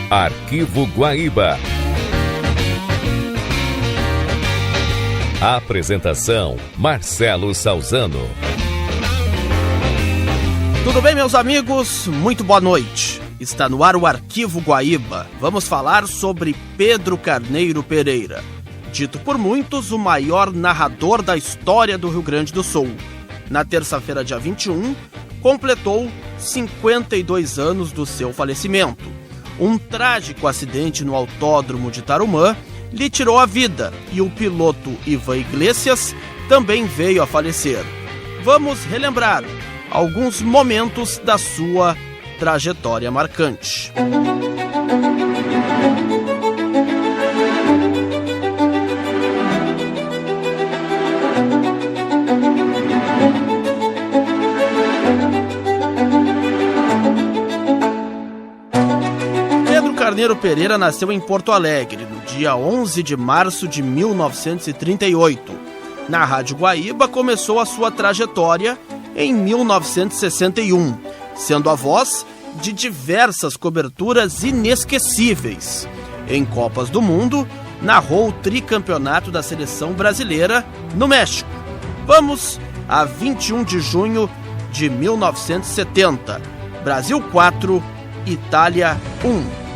Arquivo Guaíba. Apresentação: Marcelo Salzano. Tudo bem, meus amigos? Muito boa noite. Está no ar o Arquivo Guaíba. Vamos falar sobre Pedro Carneiro Pereira, dito por muitos o maior narrador da história do Rio Grande do Sul. Na terça-feira, dia 21, completou 52 anos do seu falecimento. Um trágico acidente no autódromo de Tarumã lhe tirou a vida e o piloto Ivan Iglesias também veio a falecer. Vamos relembrar alguns momentos da sua trajetória marcante. Pedro Carneiro Pereira nasceu em Porto Alegre, no dia 11 de março de 1938. Na Rádio Guaíba começou a sua trajetória em 1961, sendo a voz de diversas coberturas inesquecíveis. Em Copas do Mundo, narrou o tricampeonato da seleção brasileira no México. Vamos a 21 de junho de 1970. Brasil 4, Itália 1.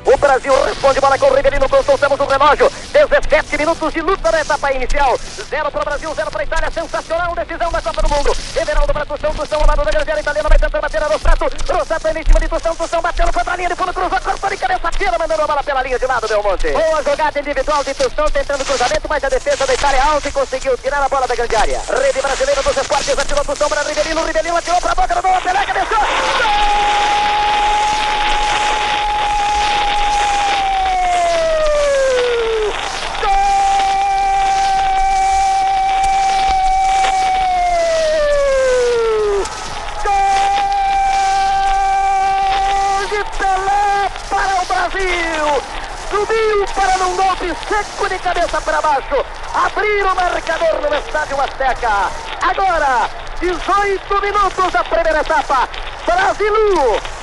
O Brasil responde, bola com o Rivelino, consultamos o relógio. 17 minutos de luta na etapa inicial. 0 para o Brasil, 0 para a Itália. Sensacional decisão da Copa do Mundo. Everaldo para Tução ao lado da grande área italiana. Vai tentar bater a Rossato. Rossato em cima de Tução batendo contra a linha de fundo, cruzou, cortou de cabeça, tira, mandando a bola pela linha de lado, Belmonte. Boa jogada individual de Tução, tentando cruzamento, mas a defesa da Itália alta e conseguiu tirar a bola da grande área. Rede brasileira dos esportes, atirou Tução para Rivelino. Rivelino atirou para a boca do gol, Pelé, cabeçou. Subiu para num golpe seco de cabeça para baixo. Abrir o marcador no Estádio Azteca. Agora, 18 minutos da primeira etapa. Brasil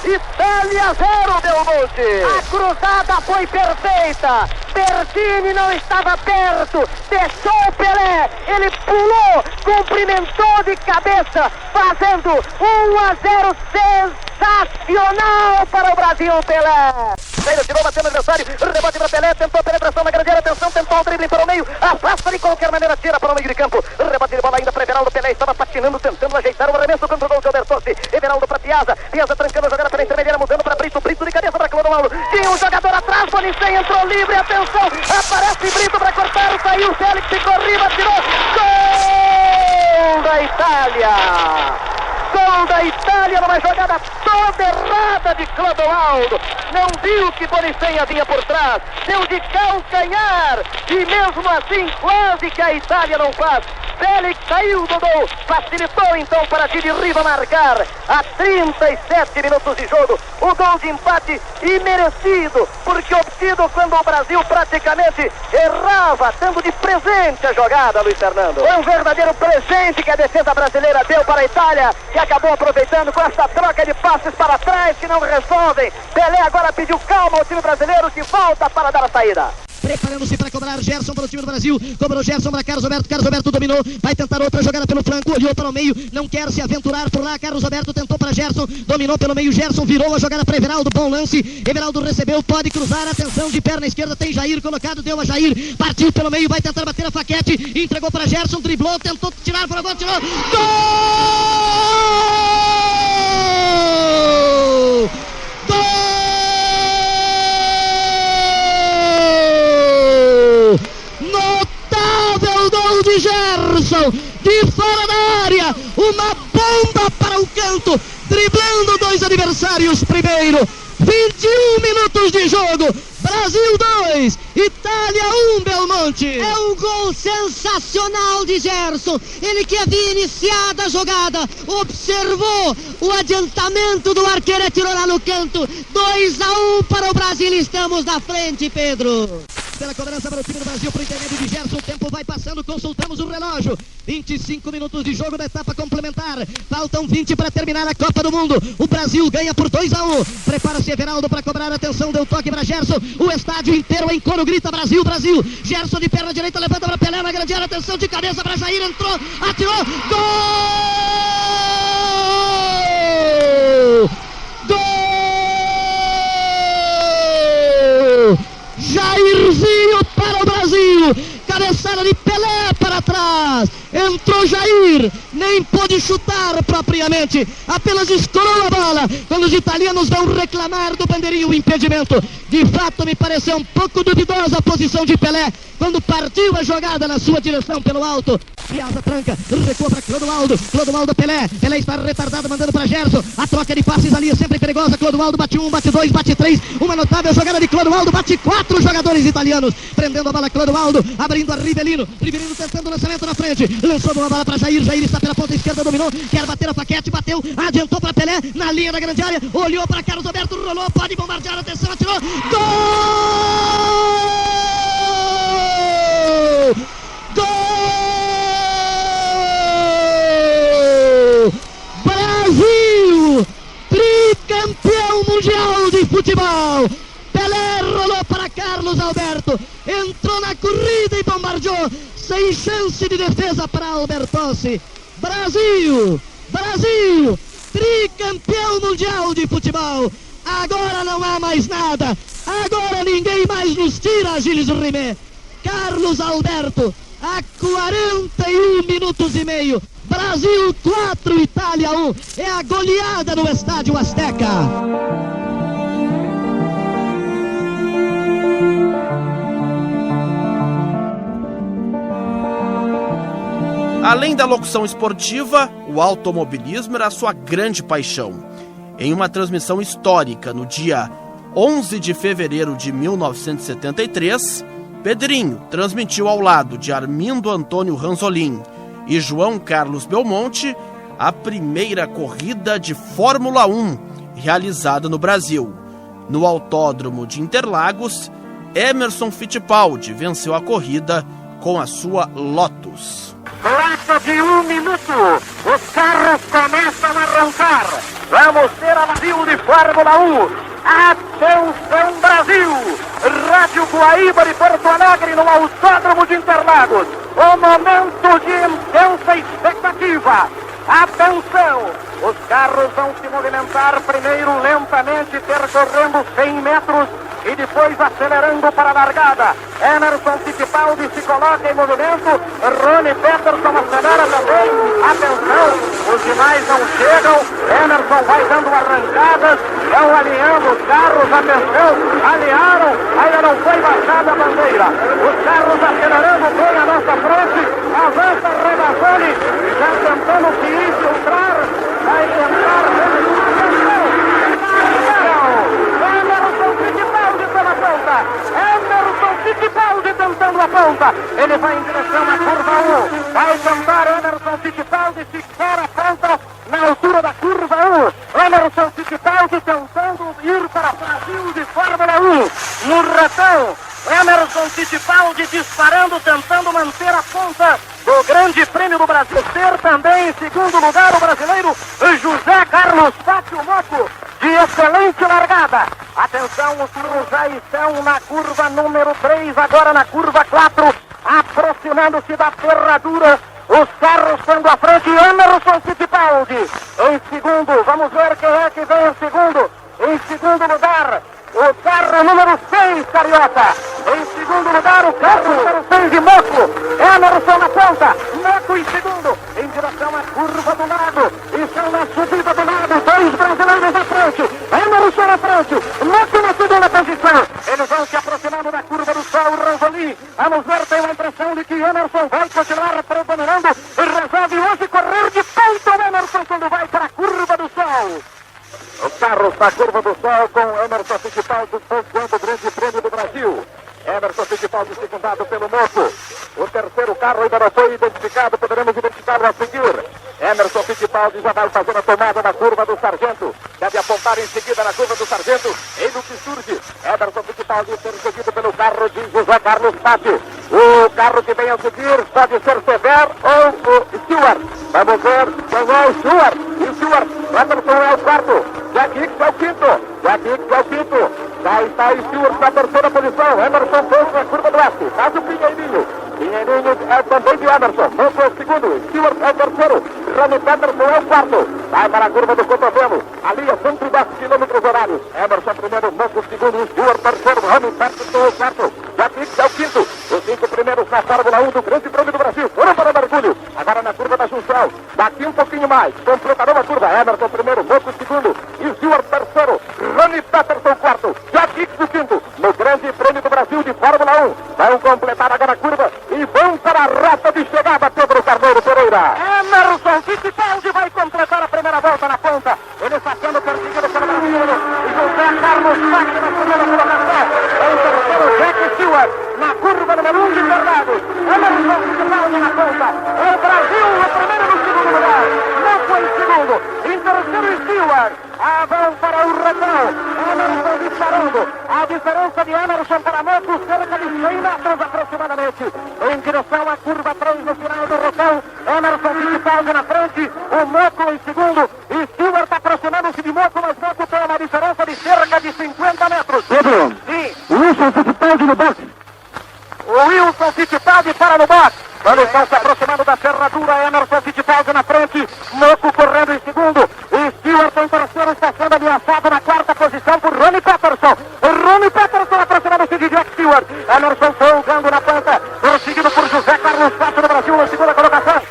1, Itália 0, Belmonte. A cruzada foi perfeita. Bertini não estava perto. Deixou o Pelé. Ele pulou, cumprimentou de cabeça, fazendo 1-0 sensacional para o Brasil, Pelé. Ele tirou, bateu no adversário, rebote para Pelé, tentou a penetração na grande área, atenção, tentou o drible para o meio, afasta de qualquer maneira, tira para o meio de campo, rebote de bola ainda para Everaldo. Pelé estava patinando, tentando ajeitar o arremesso contra o gol de Albertossi. Everaldo para Piazza, Piazza trancando a jogada pela intermediária, mudando para Brito, Brito de cabeça para Clodoaldo, tinha um jogador atrás, Bonicem entrou livre, atenção, aparece Brito para cortar, saiu Félix, ficou Riva, tirou, gol da Itália! Gol da Itália numa jogada toda errada de Clodoaldo. Não viu que Bonicem vinha por trás. Deu de calcanhar. E mesmo assim quase que a Itália não faz. Félix saiu do gol. Facilitou então para Gili Riva marcar. A 37 minutos de jogo. O gol de empate imerecido. Porque obtido quando o Brasil praticamente errava. Dando de presente a jogada, Luiz Fernando. Foi um verdadeiro presente que a defesa brasileira deu para a Itália. Que acabou aproveitando com essa troca de passes para trás que não resolvem. Pelé agora pediu calma ao time brasileiro que volta para dar a saída. Preparando-se para cobrar Gerson para o time do Brasil. Cobrou Gerson para Carlos Roberto dominou. Vai tentar outra jogada pelo flanco. Olhou para o meio. Não quer se aventurar por lá. Carlos Roberto tentou para Gerson. Dominou pelo meio. Gerson virou a jogada para Everaldo. Bom lance. Everaldo recebeu. Pode cruzar. Atenção de perna esquerda. Tem Jair colocado. Deu a Jair. Partiu pelo meio. Vai tentar bater a Faquete. Entregou para Gerson. Driblou. Tentou tirar para gol. Tirou. Gol! Notável gol de Gerson, de fora da área, uma bomba para o canto, driblando dois adversários primeiro. 21 minutos de jogo, Brasil 2, Itália 1, Belmonte. É um gol sensacional de Gerson. Ele que havia iniciado a jogada, observou o adiantamento do arqueiro, atirou lá no canto. 2-1 para o Brasil, estamos na frente, Pedro. pela cobrança para o time do Brasil, para o intermédio de Gerson. O tempo vai passando, consultamos o relógio. 25 minutos de jogo da etapa complementar. Faltam 20 para terminar a Copa do Mundo. O Brasil ganha por 2-1. Prepara-se Everaldo para cobrar. Atenção, deu toque para Gerson. O estádio inteiro em coro grita Brasil, Brasil. Gerson de perna direita, levanta para Pelé na grande área. Atenção, de cabeça para Jair, entrou, atirou. Gol! Gol! Jairzinho para o Brasil. Cabeçada de Pelé para trás. Entrou Jair, nem pôde chutar propriamente, apenas escorou a bola. Quando os italianos vão reclamar do bandeirinho, o impedimento. De fato, me pareceu um pouco duvidosa a posição de Pelé quando partiu a jogada na sua direção pelo alto. Piazza tranca, recua para Clodoaldo. Clodoaldo, Pelé. Pelé está retardado, mandando para Gerson. A troca de passes ali é sempre perigosa. Clodoaldo bate 1, bate 2, bate 3. Uma notável jogada de Clodoaldo, bate 4 jogadores italianos. Prendendo a bola Clodoaldo, abrindo a Rivelino. Rivelino tentando o lançamento na frente. Lançou uma bola para Jair. Jair está pela ponta esquerda, dominou. Quer bater a Paquete, bateu. Adiantou para Pelé na linha da grande área. Olhou para Carlos Alberto, rolou. Pode bombardear. Atenção, atirou. Gol! Gol! Brasil! Tricampeão mundial de futebol! Pelé rolou para Carlos Alberto, entrou na corrida e bombardeou, sem chance de defesa para Albertossi. Brasil! Brasil! Tricampeão mundial de futebol! Agora não há mais nada, agora ninguém mais nos tira, Gilles Rimet. Carlos Alberto, a 41 minutos e meio, Brasil 4, Itália 1, é a goleada no Estádio Azteca. Além da locução esportiva, o automobilismo era sua grande paixão. Em uma transmissão histórica no dia 11 de fevereiro de 1973, Pedrinho transmitiu ao lado de Armindo Antônio Ranzolin e João Carlos Belmonte a primeira corrida de Fórmula 1 realizada no Brasil. No Autódromo de Interlagos, Emerson Fittipaldi venceu a corrida com a sua Lotus. Placa de 1 minuto, os carros começam a arrancar. Vamos ter a Brasil de Fórmula 1. Atenção, Brasil! Rádio Guaíba de Porto Alegre no Autódromo de Interlagos. O momento de intensa expectativa. Atenção! Os carros vão se movimentar primeiro lentamente, percorrendo 100 metros e depois acelerando para a largada. Emerson Fittipaldi se coloca em movimento, Ronnie Peterson acelera também. Atenção, os demais não chegam. Emerson vai dando arrancadas, vão alinhando os carros. Atenção, alinharam, ainda não foi baixada a bandeira. Os carros acelerando bem à nossa frente. Avança Regazzoni, já tentando se infiltrar, vai tentar. Emerson Fittipaldi tentando a ponta. Ele vai em direção à curva 1. Vai tentar Emerson Fittipaldi fixar a ponta na altura da curva 1. Emerson Fittipaldi tentando ir para o Brasil de Fórmula 1. No retão, Emerson Fittipaldi disparando, tentando manter a ponta do Grande Prêmio do Brasil. Ter também em segundo lugar o brasileiro José Carlos Fátio Moco, de excelente largada. Atenção, os carros já estão na curva número 3, agora na curva 4, aproximando-se da ferradura. Os carros estando à frente, Emerson Fittipaldi em segundo. Vamos ver quem é que vem em segundo. Em segundo lugar, o carro número 6, Carioca. Em segundo lugar, o carro número 6 de Moco. Emerson na ponta, Moco em segundo, em direção à curva do lado. Estão na subida do lado, 2 brasileiros na frente. Emerson na frente, Moco na segunda posição. Eles vão se aproximando da curva do sol, Ranzolin. Vamos ver, tem a impressão de que Emerson vai continuar predominando. Resolve hoje correr de ponta o Emerson quando vai para a curva do sol. Os carros na curva do sol com Emerson Fittipaldi pontuando o Grande Prêmio do Brasil. Emerson Fittipaldi secundado pelo Moco. O terceiro carro ainda não foi identificado, poderemos identificá-lo a seguir. Emerson Fittipaldi já vai fazendo a tomada na curva do Sargento. Deve apontar em seguida na curva do Sargento. Ele que surge. Emerson Fittipaldi Fittipaldi perseguido pelo carro de José Carlos Patti. O carro que vem a seguir pode ser Sever ou o Stewart. Vamos ver quem é o Stewart. E o Stewart, Emerson é o quarto. Jack Hicks é o quinto. Já está o Stewart na terceira posição. Emerson foi na curva do oeste. Faz o Pinheirinho. Pinheirinho é também de Emerson. Moco é o segundo. Stewart é o terceiro. Ronnie Peterson é o quarto. Vai para a curva do cotovelo. Ali é 110 km horários. Emerson primeiro, Moco segundo. Stewart terceiro. Ronnie Peterson é o quarto. Jack Hicks é o quinto. Os 5 primeiros na Fórmula 1 do Grande Prêmio do Brasil. Foram para o mergulho. Agora na curva da junção. Daqui um pouquinho mais. Completarão a curva. Emerson primeiro, Moco segundo. E Stewart terceiro. Ronnie Peterson quarto. Jack Hicks o quinto. No Grande Prêmio do Brasil de Fórmula 1. Vão completar agora a curva e vão para a reta de chegada. Pedro Carneiro Pereira. Emerson Fittipaldi vai completar a primeira volta na ponta. Ele está sendo perseguido pelo brasileiro. E José Carlos Patti na primeira colocação. Em terceiro, Jack Stewart. Na curva número 1 de Interlagos. Emerson Fittipaldi na ponta. O Brasil o primeiro no segundo lugar. Não foi em segundo. Em terceiro, Stewart. Vão para o retão. Emerson disparando. A diferença de Emerson para Moco, cerca de 100 metros aproximadamente. Em direção à curva 3 no final do retão. Emerson Fittipaldi na frente. O Moco em segundo. E Stewart aproximando-se de Moco, mas Moco tem uma diferença de cerca de 50 metros. Pedro, Sim. Wilson Fittipaldi no boxe. O Wilson Fittipaldi para no box. Quando estão se aproximando da ferradura, Emerson Fittipaldi na frente, Moco correndo em segundo. E Stewart em terceiro está sendo ameaçado na quarta posição por Ronnie Peterson. Ronnie Peterson aproximando-se de Jack Stewart. Emerson folgando na ponta, perseguido por José Carlos Patti no Brasil na segunda colocação.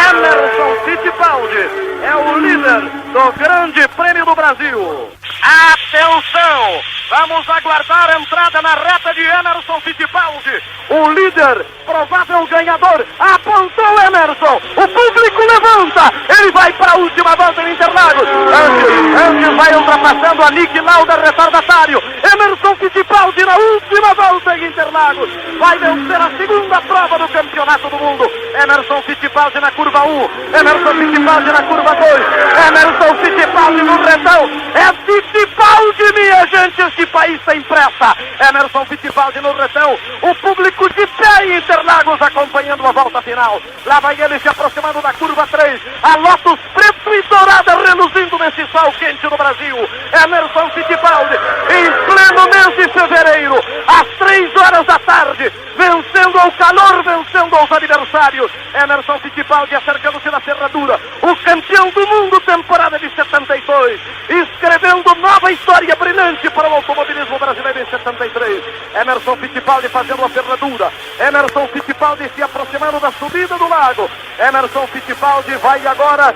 Emerson Fittipaldi é o líder do Grande Prêmio do Brasil. Atenção! Vamos aguardar a entrada na reta de Emerson Fittipaldi. O líder, provável ganhador, apontou Emerson. O público levanta. Ele vai para a última volta em Interlagos. Antes vai ultrapassando a Nick Lauda, retardatário. Emerson Fittipaldi na última volta em Interlagos. Vai vencer a segunda prova do Campeonato do Mundo. Emerson Fittipaldi na curva 1. Emerson Fittipaldi na curva 2. Emerson Fittipaldi no retão. É Fittipaldi, minha gente. Este país tem pressa. Emerson Fittipaldi no retão. O público de pé em Interlagos acompanhando a volta final. Lá vai ele se aproximando da curva 3. A Lotus preto e dourada reluzindo nesse sol quente do Brasil. Emerson Fittipaldi em pleno mês de fevereiro, às 3 horas da tarde, vencendo ao calor, vencendo aos adversários. Emerson Fittipaldi acercando-se na ferradura. O campeão do mundo temporada de 72. Escrevendo nova história brilhante para o automobilismo brasileiro em 73. Emerson Fittipaldi fazendo a ferradura. Emerson Fittipaldi se aproximando da subida do lago. Emerson Fittipaldi vai agora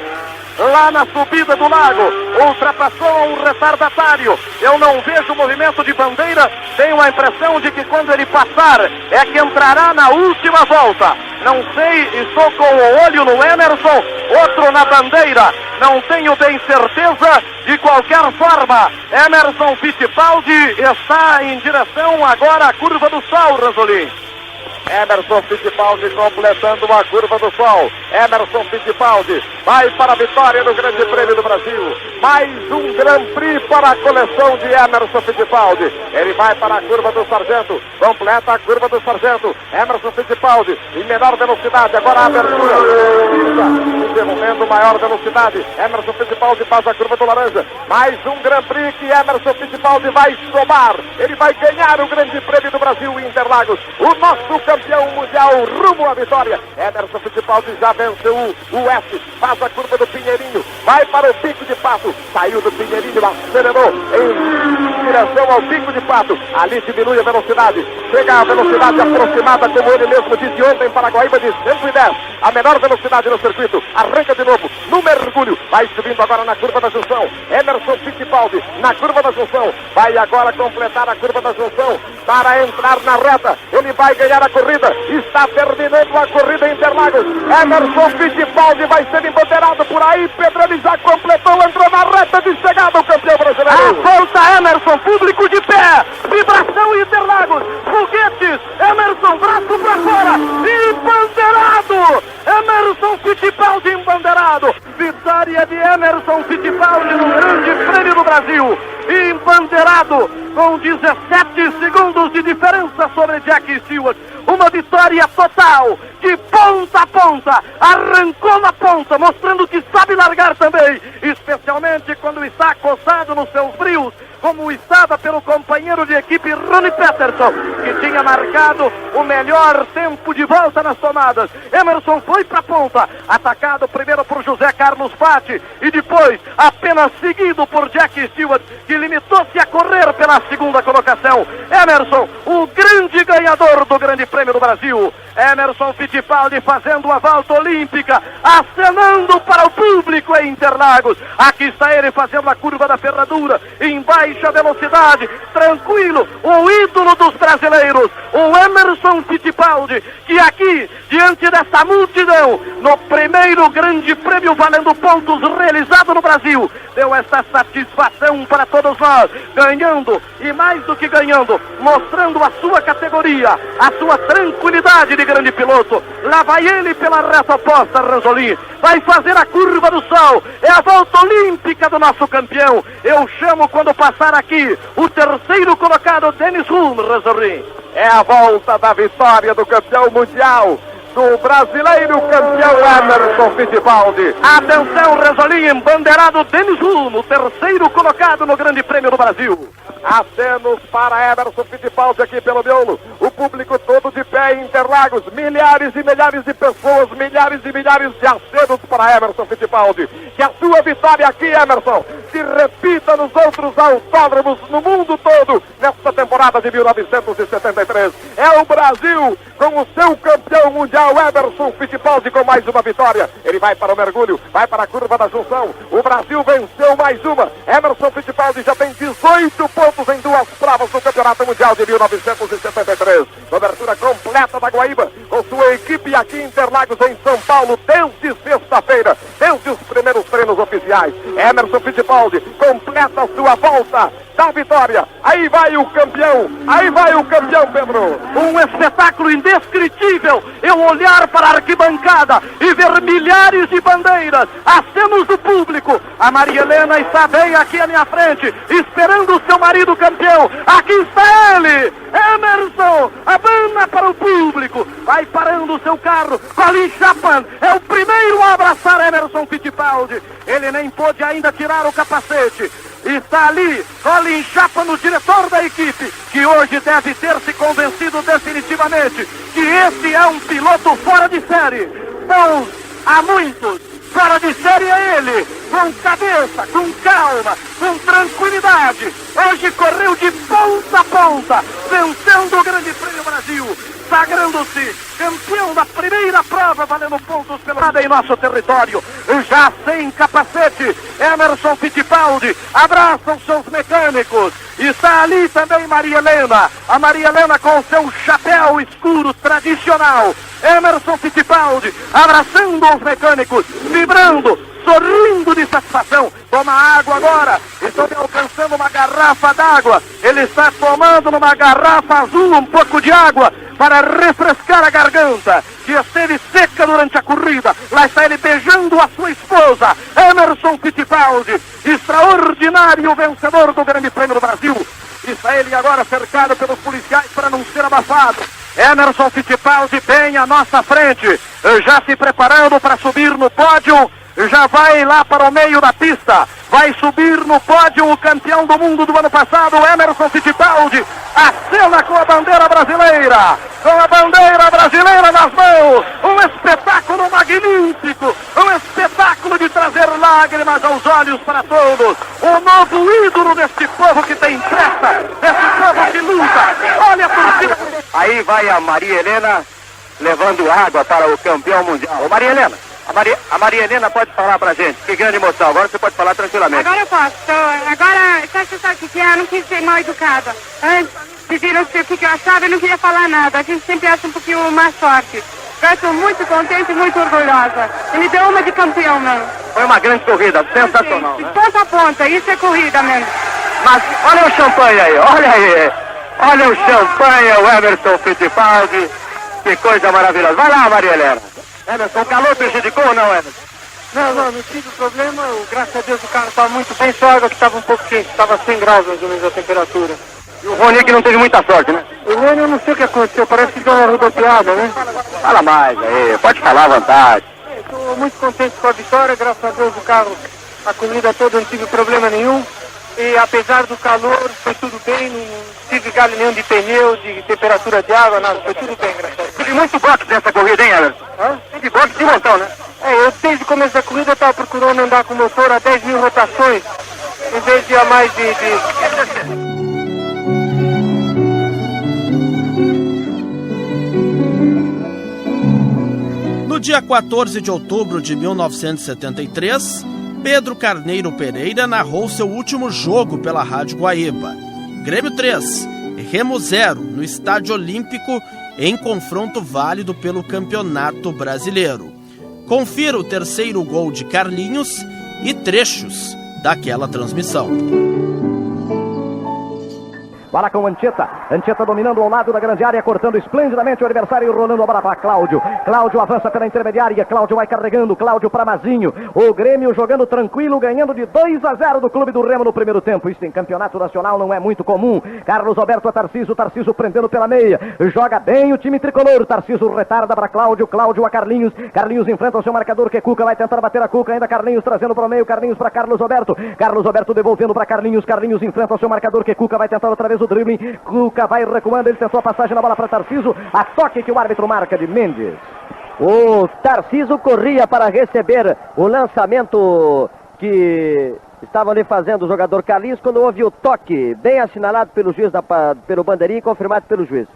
lá na subida do lago. Ultrapassou um retardatário. Eu não vejo movimento de bandeira. Tenho a impressão de que quando ele passar é que entrará na última volta. Não sei, estou com o olho no Emerson, outro na bandeira. Não tenho bem certeza. De qualquer forma, Emerson Fittipaldi está em direção agora à curva do sol, Ranzolin. Emerson Fittipaldi completando a curva do sol. Emerson Fittipaldi vai para a vitória no Grande Prêmio do Brasil. Mais um Grand Prix para a coleção de Emerson Fittipaldi. Ele vai para a curva do Sargento. Completa a curva do Sargento. Emerson Fittipaldi em menor velocidade. Agora a abertura. Interrompendo maior velocidade. Emerson Fittipaldi faz a curva do laranja. Mais um Grand Prix que Emerson Fittipaldi vai somar. Ele vai ganhar o Grande Prêmio do Brasil em Interlagos. O nosso campeão mundial rumo à vitória. Emerson Fittipaldi já venceu o Oeste. Faz a curva do Pinheirinho. Vai para o Pico de Pato. Saiu do Pinheirinho, acelerou em direção ao Pico de Pato. Ali diminui a velocidade. Chega a velocidade aproximada, como ele mesmo disse ontem, para Guaíba de 110. A menor velocidade no circuito. Arranca de novo no mergulho. Vai subindo agora na curva da junção. Emerson Fittipaldi na curva da junção. Vai agora completar a curva da junção para entrar na reta. Ele vai ganhar a corrida. Está terminando a corrida em Interlagos. Emerson Fittipaldi vai ser embandeirado por aí. Pedro, ele já completou, entrou na reta de chegada o campeão brasileiro. A volta Emerson, público de pé. Vibração em Interlagos. Foguetes. Emerson, braço para fora. Embandeirado. Emerson Fittipaldi embandeirado. Vitória de Emerson Fittipaldi no Grande Prêmio do Brasil, embandeirado com 17 segundos de diferença sobre Jack Stewart. Uma vitória total, de ponta a ponta, arrancou na ponta, mostrando que sabe largar também, especialmente quando está acossado nos seus brios, como estava pelo companheiro de equipe Ronnie Peterson, que tinha marcado o melhor tempo de volta nas tomadas. Emerson foi para a ponta, atacado primeiro por José Carlos Patti e depois apenas seguido por Jack Stewart, que limitou-se a correr pela segunda colocação. Emerson, o grande ganhador do Grande Prêmio do Brasil. Emerson Fittipaldi fazendo a volta olímpica, acenando para o público em Interlagos. Aqui está ele fazendo a curva da ferradura em baixa velocidade, tranquilo, o ídolo dos brasileiros, o Emerson Fittipaldi, que aqui, diante desta multidão, no primeiro Grande Prêmio valendo pontos realizado no Brasil, deu esta satisfação para todos nós, ganhando, e mais do que ganhando, mostrando a sua categoria, a sua tranquilidade de grande piloto. Lá vai ele pela reta oposta, Ranzolin, vai fazer a curva do sol, é a volta olímpica do nosso campeão. Eu chamo, quando passar aqui, o terceiro colocado, Dennis Hulme, Ranzolin. É a volta da vitória do campeão mundial, do brasileiro campeão Emerson Fittipaldi. Atenção, Ranzolin, embandeirado Dennis Hulme, o terceiro colocado no Grande Prêmio do Brasil. Acenos para Emerson Fittipaldi aqui pelo miolo. O público todo de pé em Interlagos. Milhares e milhares de pessoas, milhares e milhares de acenos para Emerson Fittipaldi. Que a sua vitória aqui, Emerson, se repita nos outros autódromos no mundo todo nesta temporada de 1973. É o Brasil com o seu campeão mundial, Emerson Fittipaldi, com mais uma vitória. Ele vai para o mergulho, vai para a curva da junção. O Brasil venceu mais uma. Emerson Fittipaldi já tem 18 pontos em duas provas do Campeonato Mundial de 1973. Cobertura completa da Guaíba, com sua equipe aqui em Interlagos, em São Paulo, desde sexta-feira, desde os primeiros treinos oficiais. Emerson Fittipaldi completa a sua volta da vitória. Aí vai o campeão, Pedro. Um espetáculo indescritível, eu olhar para a arquibancada e ver milhares de bandeiras, acenos do público. A Maria Helena está bem aqui à minha frente, esperando o seu marido campeão. Aqui está ele, Emerson, abana para o público, vai parando o seu carro. Colin Chapman é o primeiro a abraçar Emerson Fittipaldi. Ele nem pôde ainda tirar o capacete. Está ali Colin Chapman, o diretor da equipe, que hoje deve ter se convencido definitivamente que esse é um piloto fora de série. Bom, há muitos. Fora de série é ele, com cabeça, com calma, com tranquilidade. Hoje correu de ponta a ponta, vencendo o Grande Prêmio Brasil, sagrando-se campeão da primeira prova, valendo pontos pelo lado em nosso território. Já sem capacete, Emerson Fittipaldi abraça os seus mecânicos. Está ali também Maria Helena, a Maria Helena com seu chapéu escuro tradicional. Emerson Fittipaldi abraçando os mecânicos, vibrando, sorrindo de satisfação. Toma água agora, estou me alcançando uma garrafa d'água. Ele está tomando numa garrafa azul um pouco de água para refrescar a garganta, que esteve seca durante a corrida. Lá está ele beijando a sua esposa, Emerson Fittipaldi, extraordinário vencedor do Grande Prêmio do Brasil. Está ele agora cercado pelos policiais para não ser abafado. Emerson Fittipaldi bem à nossa frente, já se preparando para subir no pódio. Já vai lá para o meio da pista, vai subir no pódio o campeão do mundo do ano passado, Emerson Fittipaldi, acena com a bandeira brasileira, nas mãos. Um espetáculo magnífico, um espetáculo de trazer lágrimas aos olhos para todos. O novo ídolo deste povo que tem pressa, desse povo que luta. Olha a torcida. Aí vai a Maria Helena levando água para o campeão mundial. Ô Maria Helena, a Maria Helena pode falar pra gente. Que grande emoção. Agora você pode falar tranquilamente. Agora eu posso. Você sabe o que é? Eu não quis ser mal educada. Antes, pediram o que eu achava, eu não queria falar nada. A gente sempre acha um pouquinho mais forte. Eu estou muito contente e muito orgulhosa. Ele deu uma de campeão, mesmo. Foi uma grande corrida, sensacional, né? Ponta a ponta, isso é corrida mesmo. Mas olha o champanhe aí, olha aí. Olha o champanhe, o Emerson Fittipaldi. Que coisa maravilhosa. Vai lá, Maria Helena. Emerson, o calor prejudicou ou não, Emerson? Não tive problema, graças a Deus o carro estava muito bem, só a água que estava um pouco quente, estava 100 graus mais ou menos a temperatura. E o Rony que não teve muita sorte, né? O Rony eu não sei o que aconteceu, parece que deu uma rodopiada, né? Fala mais aí, pode falar à vontade. Estou muito contente com a vitória, graças a Deus o carro, a corrida toda não tive problema nenhum. E apesar do calor, foi tudo bem, não tive galho nenhum de pneu, de temperatura de água, nada, foi tudo bem, graças a Deus. Teve muito boxe nessa corrida, hein, Everton? Teve boxe de montão, né? Eu desde o começo da corrida estava procurando andar com o motor a 10 mil rotações, em vez de a mais de... No dia 14 de outubro de 1973, Pedro Carneiro Pereira narrou seu último jogo pela Rádio Guaíba. Grêmio 3, Remo 0, no Estádio Olímpico, em confronto válido pelo Campeonato Brasileiro. Confira o terceiro gol de Carlinhos e trechos daquela transmissão. Bola com Anchieta. Anchieta dominando ao lado da grande área, cortando esplendidamente o adversário e rolando a bola para Cláudio. Cláudio avança pela intermediária. Cláudio vai carregando. Cláudio para Mazinho. O Grêmio jogando tranquilo, ganhando de 2-0 do Clube do Remo no primeiro tempo. Isso em campeonato nacional não é muito comum. Carlos Alberto a Tarcísio. Tarcísio prendendo pela meia. Joga bem o time tricolor. Tarcísio retarda para Cláudio. Cláudio a Carlinhos. Carlinhos enfrenta o seu marcador que é Cuca. Vai tentar bater a Cuca. Ainda Carlinhos trazendo para o meio. Carlinhos para Carlos Alberto. Carlos Alberto devolvendo para Carlinhos. Carlinhos enfrenta o seu marcador que é Cuca. Vai tentar outra vez o dribbling. Cuca vai recuando, ele tentou a passagem na bola para Tarcísio, a toque que o árbitro marca de Mendes. O Tarcísio corria para receber o lançamento que estava ali fazendo o jogador Carlinhos, quando houve o toque, bem assinalado pelo juiz, pelo bandeirinha e confirmado pelo juiz.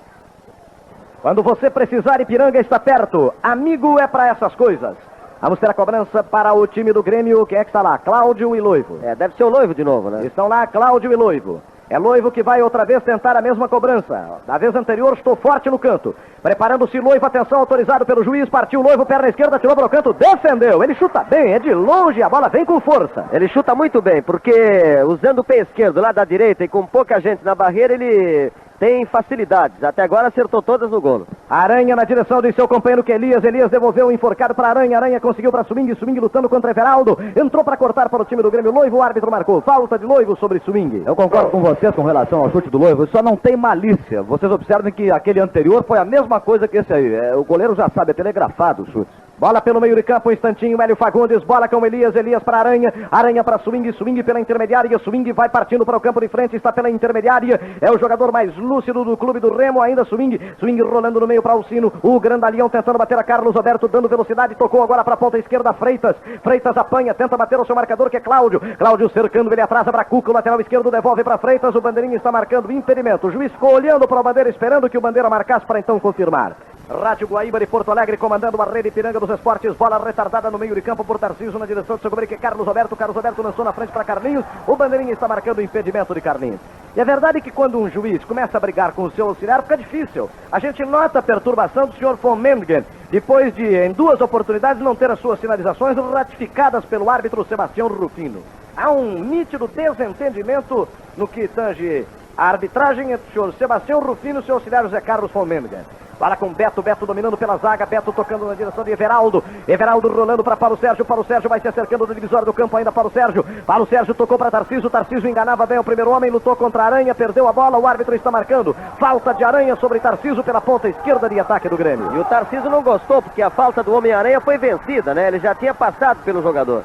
Quando você precisar, Ipiranga está perto. Amigo é para essas coisas. Vamos ter a cobrança para o time do Grêmio. Quem é que está lá? Cláudio e Loivo. Deve ser o Loivo de novo, né? Estão lá Cláudio e Loivo. É Loivo que vai outra vez tentar a mesma cobrança. Da vez anterior estou forte no canto. Preparando-se Loivo, atenção, autorizado pelo juiz. Partiu Loivo, perna esquerda, tirou para o canto, defendeu. Ele chuta bem, é de longe, a bola vem com força. Ele chuta muito bem, porque usando o pé esquerdo lá da direita e com pouca gente na barreira, ele tem facilidades. Até agora acertou todas no golo. Aranha na direção de seu companheiro que Elias. Elias devolveu o enforcado para Aranha. Aranha conseguiu para Swing. Swing lutando contra Everaldo. Entrou para cortar para o time do Grêmio. Loivo, o árbitro marcou. Falta de Loivo sobre Swing. Eu concordo com vocês com relação ao chute do Loivo. Só não tem malícia. Vocês observem que aquele anterior foi a mesma coisa que esse aí. O goleiro já sabe, é telegrafado o chute. Bola pelo meio de campo, um instantinho, Hélio Fagundes, bola com Elias, Elias para Aranha, Aranha para Swing, Swing pela intermediária, Swing vai partindo para o campo de frente, está pela intermediária, é o jogador mais lúcido do Clube do Remo, ainda Swing, Swing rolando no meio para Alcino, o grandalhão tentando bater a Carlos Alberto, dando velocidade, tocou agora para a ponta esquerda, Freitas, Freitas apanha, tenta bater o seu marcador que é Cláudio, Cláudio cercando, ele atrasa para Cuca, o lateral esquerdo devolve para Freitas, o bandeirinha está marcando impedimento, o juiz ficou olhando para a bandeira, esperando que o bandeira marcasse para então confirmar. Rádio Guaíba de Porto Alegre comandando a rede Ipiranga dos Esportes, bola retardada no meio de campo por Tarcísio na direção de seu goleiro que é Carlos Alberto. Carlos Alberto lançou na frente para Carlinhos, o bandeirinha está marcando o impedimento de Carlinhos. E é verdade que quando um juiz começa a brigar com o seu auxiliar fica difícil. A gente nota a perturbação do senhor von Mengen, depois de em duas oportunidades não ter as suas sinalizações ratificadas pelo árbitro Sebastião Rufino. Há um nítido desentendimento no que tange a arbitragem entre o senhor Sebastião Rufino e o seu auxiliar José Carlos von Mengen. Para com Beto, Beto dominando pela zaga, Beto tocando na direção de Everaldo, Everaldo rolando para Paulo Sérgio vai se acercando do divisório do campo ainda Paulo Sérgio tocou para Tarcísio, Tarcísio enganava bem o primeiro homem, lutou contra a Aranha, perdeu a bola, o árbitro está marcando, falta de Aranha sobre Tarcísio pela ponta esquerda de ataque do Grêmio. E o Tarcísio não gostou, porque a falta do Homem-Aranha foi vencida, né? Ele já tinha passado pelo jogador.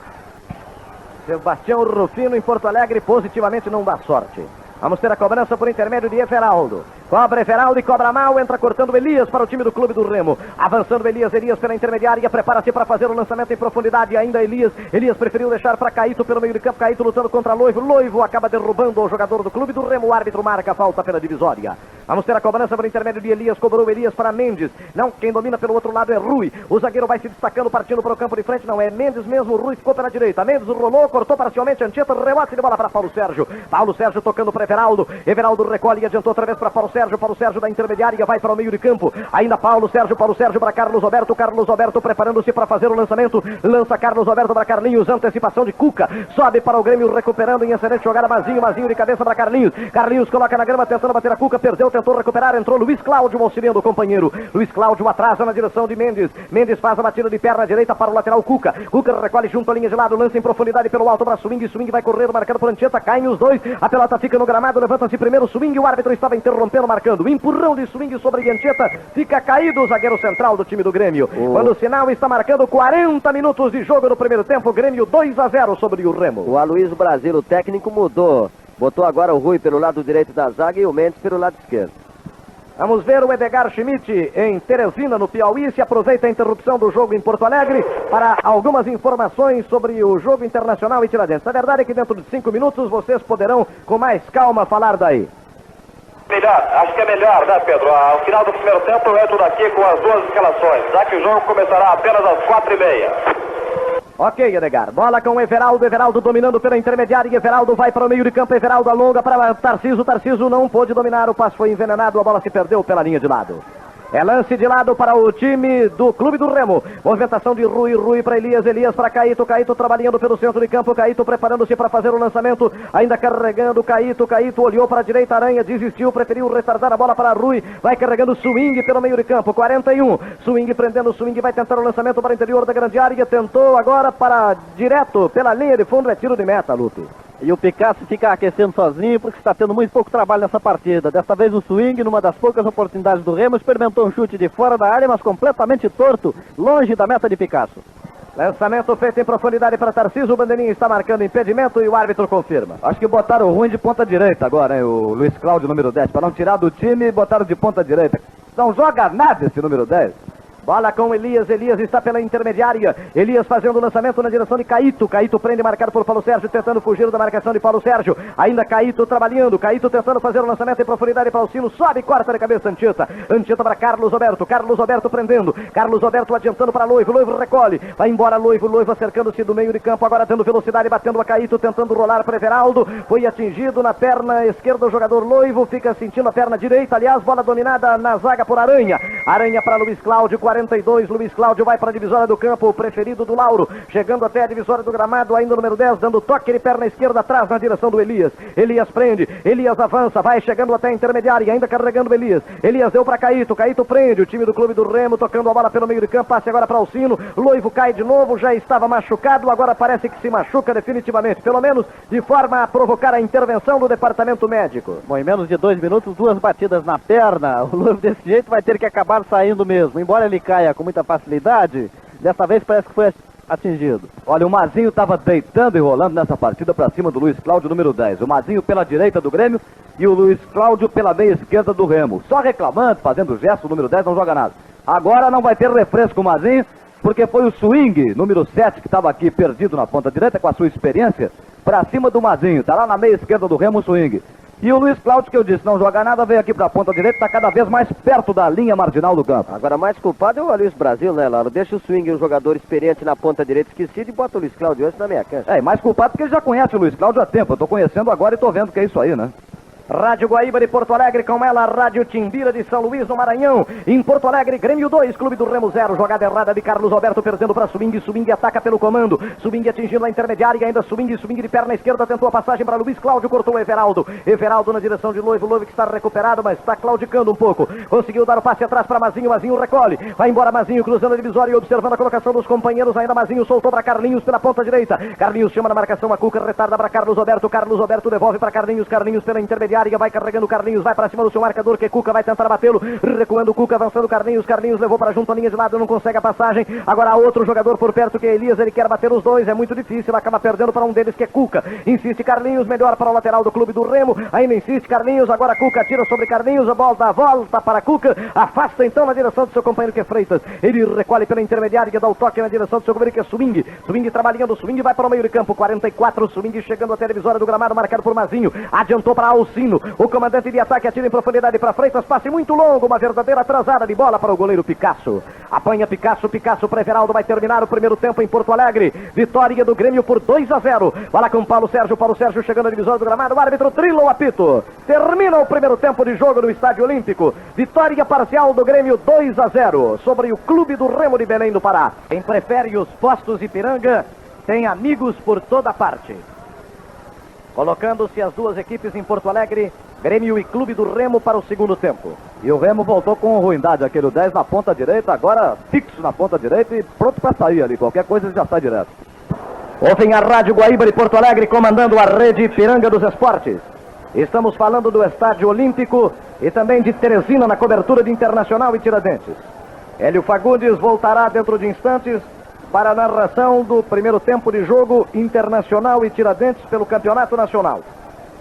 Sebastião Rufino em Porto Alegre positivamente não dá sorte. Vamos ter a cobrança por intermédio de Everaldo. Cobra Everaldo e cobra mal, entra cortando Elias para o time do Clube do Remo. Avançando Elias pela intermediária, prepara-se para fazer o lançamento em profundidade. Ainda Elias preferiu deixar para Caíto pelo meio de campo. Caíto lutando contra Loivo. Loivo acaba derrubando o jogador do Clube do Remo. O árbitro marca a falta pela divisória. Vamos ter a cobrança por intermédio de Elias. Cobrou Elias para Mendes. Não, quem domina pelo outro lado é Rui. O zagueiro vai se destacando, partindo para o campo de frente. Não, é Mendes mesmo. Rui ficou pela direita. Mendes rolou, cortou parcialmente. Anchieta, rebote de bola para Paulo Sérgio. Paulo Sérgio tocando para Everaldo. Everaldo recolhe e adiantou outra vez para Paulo Paulo Sérgio da intermediária, vai para o meio de campo, ainda Paulo Sérgio para Carlos Roberto preparando-se para fazer o lançamento, lança Carlos Roberto para Carlinhos, antecipação de Cuca, sobe para o Grêmio, recuperando em excelente jogada, Mazinho de cabeça para Carlinhos coloca na grama, tentando bater a Cuca, perdeu, tentou recuperar, entrou Luiz Cláudio auxiliando o companheiro, Luiz Cláudio atrasa na direção de Mendes faz a batida de perna direita para o lateral Cuca recolhe junto à linha de lado, lança em profundidade pelo alto para Swing vai correr, marcando por Anchieta, caem os dois, a pelota fica no gramado, levanta-se primeiro Swing, o árbitro estava interrompendo, marcando, empurrão de Swing sobre Anchieta, fica caído o zagueiro central do time do Grêmio, quando o sinal está marcando 40 minutos de jogo no primeiro tempo, Grêmio 2-0 sobre o Remo. O Aloysio Brasil, o técnico, mudou, botou agora o Rui pelo lado direito da zaga e o Mendes pelo lado esquerdo. Vamos ver o Edgar Schmidt em Teresina, no Piauí. Se aproveita a interrupção do jogo em Porto Alegre para algumas informações sobre o jogo internacional em Tiradentes. A verdade é que dentro de 5 minutos vocês poderão com mais calma falar daí. Melhor, acho que é melhor, né, Pedro? Ao final do primeiro tempo eu entro daqui com as duas escalações, já que o jogo começará apenas às 4h30. Ok, Edgar, bola com Everaldo dominando pela intermediária, Everaldo vai para o meio de campo, Everaldo alonga para Tarciso não pôde dominar, o passe foi envenenado, a bola se perdeu pela linha de lado. É lance de lado para o time do Clube do Remo. Movimentação de Rui para Elias para Caíto trabalhando pelo centro de campo, Caíto preparando-se para fazer o lançamento, ainda carregando Caíto olhou para a direita, Aranha desistiu, preferiu retardar a bola para Rui, vai carregando Swing pelo meio de campo, 41, Swing prendendo, Swing vai tentar o lançamento para o interior da grande área, tentou agora para direto pela linha de fundo, é tiro de meta, Lupe. E o Picasso fica aquecendo sozinho porque está tendo muito pouco trabalho nessa partida. Desta vez o Swing, numa das poucas oportunidades do Remo, experimentou um chute de fora da área, mas completamente torto, longe da meta de Picasso. Lançamento feito em profundidade para Tarciso, o bandeirinha está marcando impedimento e o árbitro confirma. Acho que botaram o Ruim de ponta direita agora, hein? O Luiz Cláudio, número 10, para não tirar do time, botaram de ponta direita. Não joga nada esse número 10. Bola com Elias está pela intermediária, Elias fazendo o lançamento na direção de Caíto prende, marcado por Paulo Sérgio, tentando fugir da marcação de Paulo Sérgio, ainda Caíto trabalhando, tentando fazer o lançamento em profundidade para o Sino, sobe e corta de cabeça Anchieta para Carlos Roberto prendendo, Carlos Roberto adiantando para Loivo recolhe, vai embora Loivo acercando-se do meio de campo, agora tendo velocidade, batendo a Caíto, tentando rolar para Everaldo, foi atingido na perna esquerda o jogador Loivo, fica sentindo a perna direita, aliás, bola dominada na zaga por Aranha para Luiz Cláudio, 42, Luiz Cláudio vai para a divisória do campo, o preferido do Lauro, chegando até a divisória do gramado, ainda o número 10, dando toque de perna esquerda atrás na direção do Elias prende, Elias avança, vai chegando até a intermediária, ainda carregando o Elias deu para Caíto prende, o time do Clube do Remo tocando a bola pelo meio de campo, passe agora para o Sino, Loivo cai de novo, já estava machucado, agora parece que se machuca definitivamente, pelo menos de forma a provocar a intervenção do departamento médico. Bom, em menos de 2 minutos, 2 batidas na perna, o Loivo desse jeito vai ter que acabar saindo mesmo, embora ele caia com muita facilidade, dessa vez parece que foi atingido. Olha, o Mazinho estava deitando e rolando nessa partida para cima do Luiz Cláudio, número 10. O Mazinho pela direita do Grêmio e o Luiz Cláudio pela meia esquerda do Remo. Só reclamando, fazendo gesto, o número 10 não joga nada. Agora não vai ter refresco o Mazinho, porque foi o Swing, número 7, que estava aqui perdido na ponta direita com a sua experiência, para cima do Mazinho. Está lá na meia esquerda do Remo o Swing. E o Luiz Cláudio, que eu disse, não joga nada, veio aqui para a ponta direita, está cada vez mais perto da linha marginal do campo. Agora, mais culpado é o Aloysio Brasil, né, Lauro? Deixa o Swing, um jogador experiente na ponta direita esquecido, e bota o Luiz Cláudio antes na meia cancha. É, mais culpado porque ele já conhece o Luiz Cláudio há tempo. Eu estou conhecendo agora e estou vendo que é isso aí, né? Rádio Guaíba de Porto Alegre, com ela, Rádio Timbira de São Luís, no Maranhão. Em Porto Alegre, Grêmio 2, Clube do Remo 0. Jogada errada de Carlos Roberto, perdendo para Swing. Swing ataca pelo comando. Swing atingindo a intermediária, ainda Swing de perna esquerda, tentou a passagem para Luiz Cláudio, cortou o Everaldo na direção de Loivo que está recuperado, mas está claudicando um pouco. Conseguiu dar o passe atrás para Mazinho recolhe. Vai embora Mazinho, cruzando a divisória e observando a colocação dos companheiros. Ainda Mazinho soltou para Carlinhos pela ponta direita. Carlinhos chama na marcação, a Cuca retarda para Carlos Roberto devolve para Carlinhos pela intermediária, vai carregando Carlinhos, vai para cima do seu marcador, que Cuca vai tentar batê-lo, recuando Cuca, avançando Carlinhos levou para junto a linha de lado, não consegue a passagem, agora há outro jogador por perto que é Elias, ele quer bater os dois, é muito difícil, acaba perdendo para um deles que é Cuca, insiste Carlinhos, melhor para o lateral do Clube do Remo, ainda insiste Carlinhos, agora Cuca tira sobre Carlinhos, a bola dá volta para Cuca, afasta então na direção do seu companheiro que é Freitas, ele recolhe pela intermediária, que dá o toque na direção do seu companheiro que é Swing trabalhando, Swing vai para o meio de campo, 44, Swing chegando até a divisória do gramado, marcado por Mazinho, adiantou para Alcino, Alcino. O comandante de ataque atira em profundidade para Freitas, passe muito longo, uma verdadeira atrasada de bola para o goleiro Picasso. Apanha Picasso para Everaldo, vai terminar o primeiro tempo em Porto Alegre. Vitória do Grêmio por 2-0. Vai lá com Paulo Sérgio chegando na divisória do gramado, o árbitro trila o apito. Termina o primeiro tempo de jogo no Estádio Olímpico. Vitória parcial do Grêmio 2-0 sobre o Clube do Remo de Belém do Pará. Quem prefere os postos Ipiranga tem amigos por toda parte. Colocando-se as duas equipes em Porto Alegre, Grêmio e Clube do Remo para o segundo tempo. E o Remo voltou com ruindade, aquele 10 na ponta direita, agora fixo na ponta direita e pronto para sair ali, qualquer coisa ele já sai direto. Ouvem a Rádio Guaíba de Porto Alegre, comandando a rede Ipiranga dos Esportes. Estamos falando do Estádio Olímpico e também de Teresina na cobertura de Internacional e Tiradentes. Hélio Fagundes voltará dentro de instantes para a narração do primeiro tempo de jogo Internacional e Tiradentes pelo Campeonato Nacional.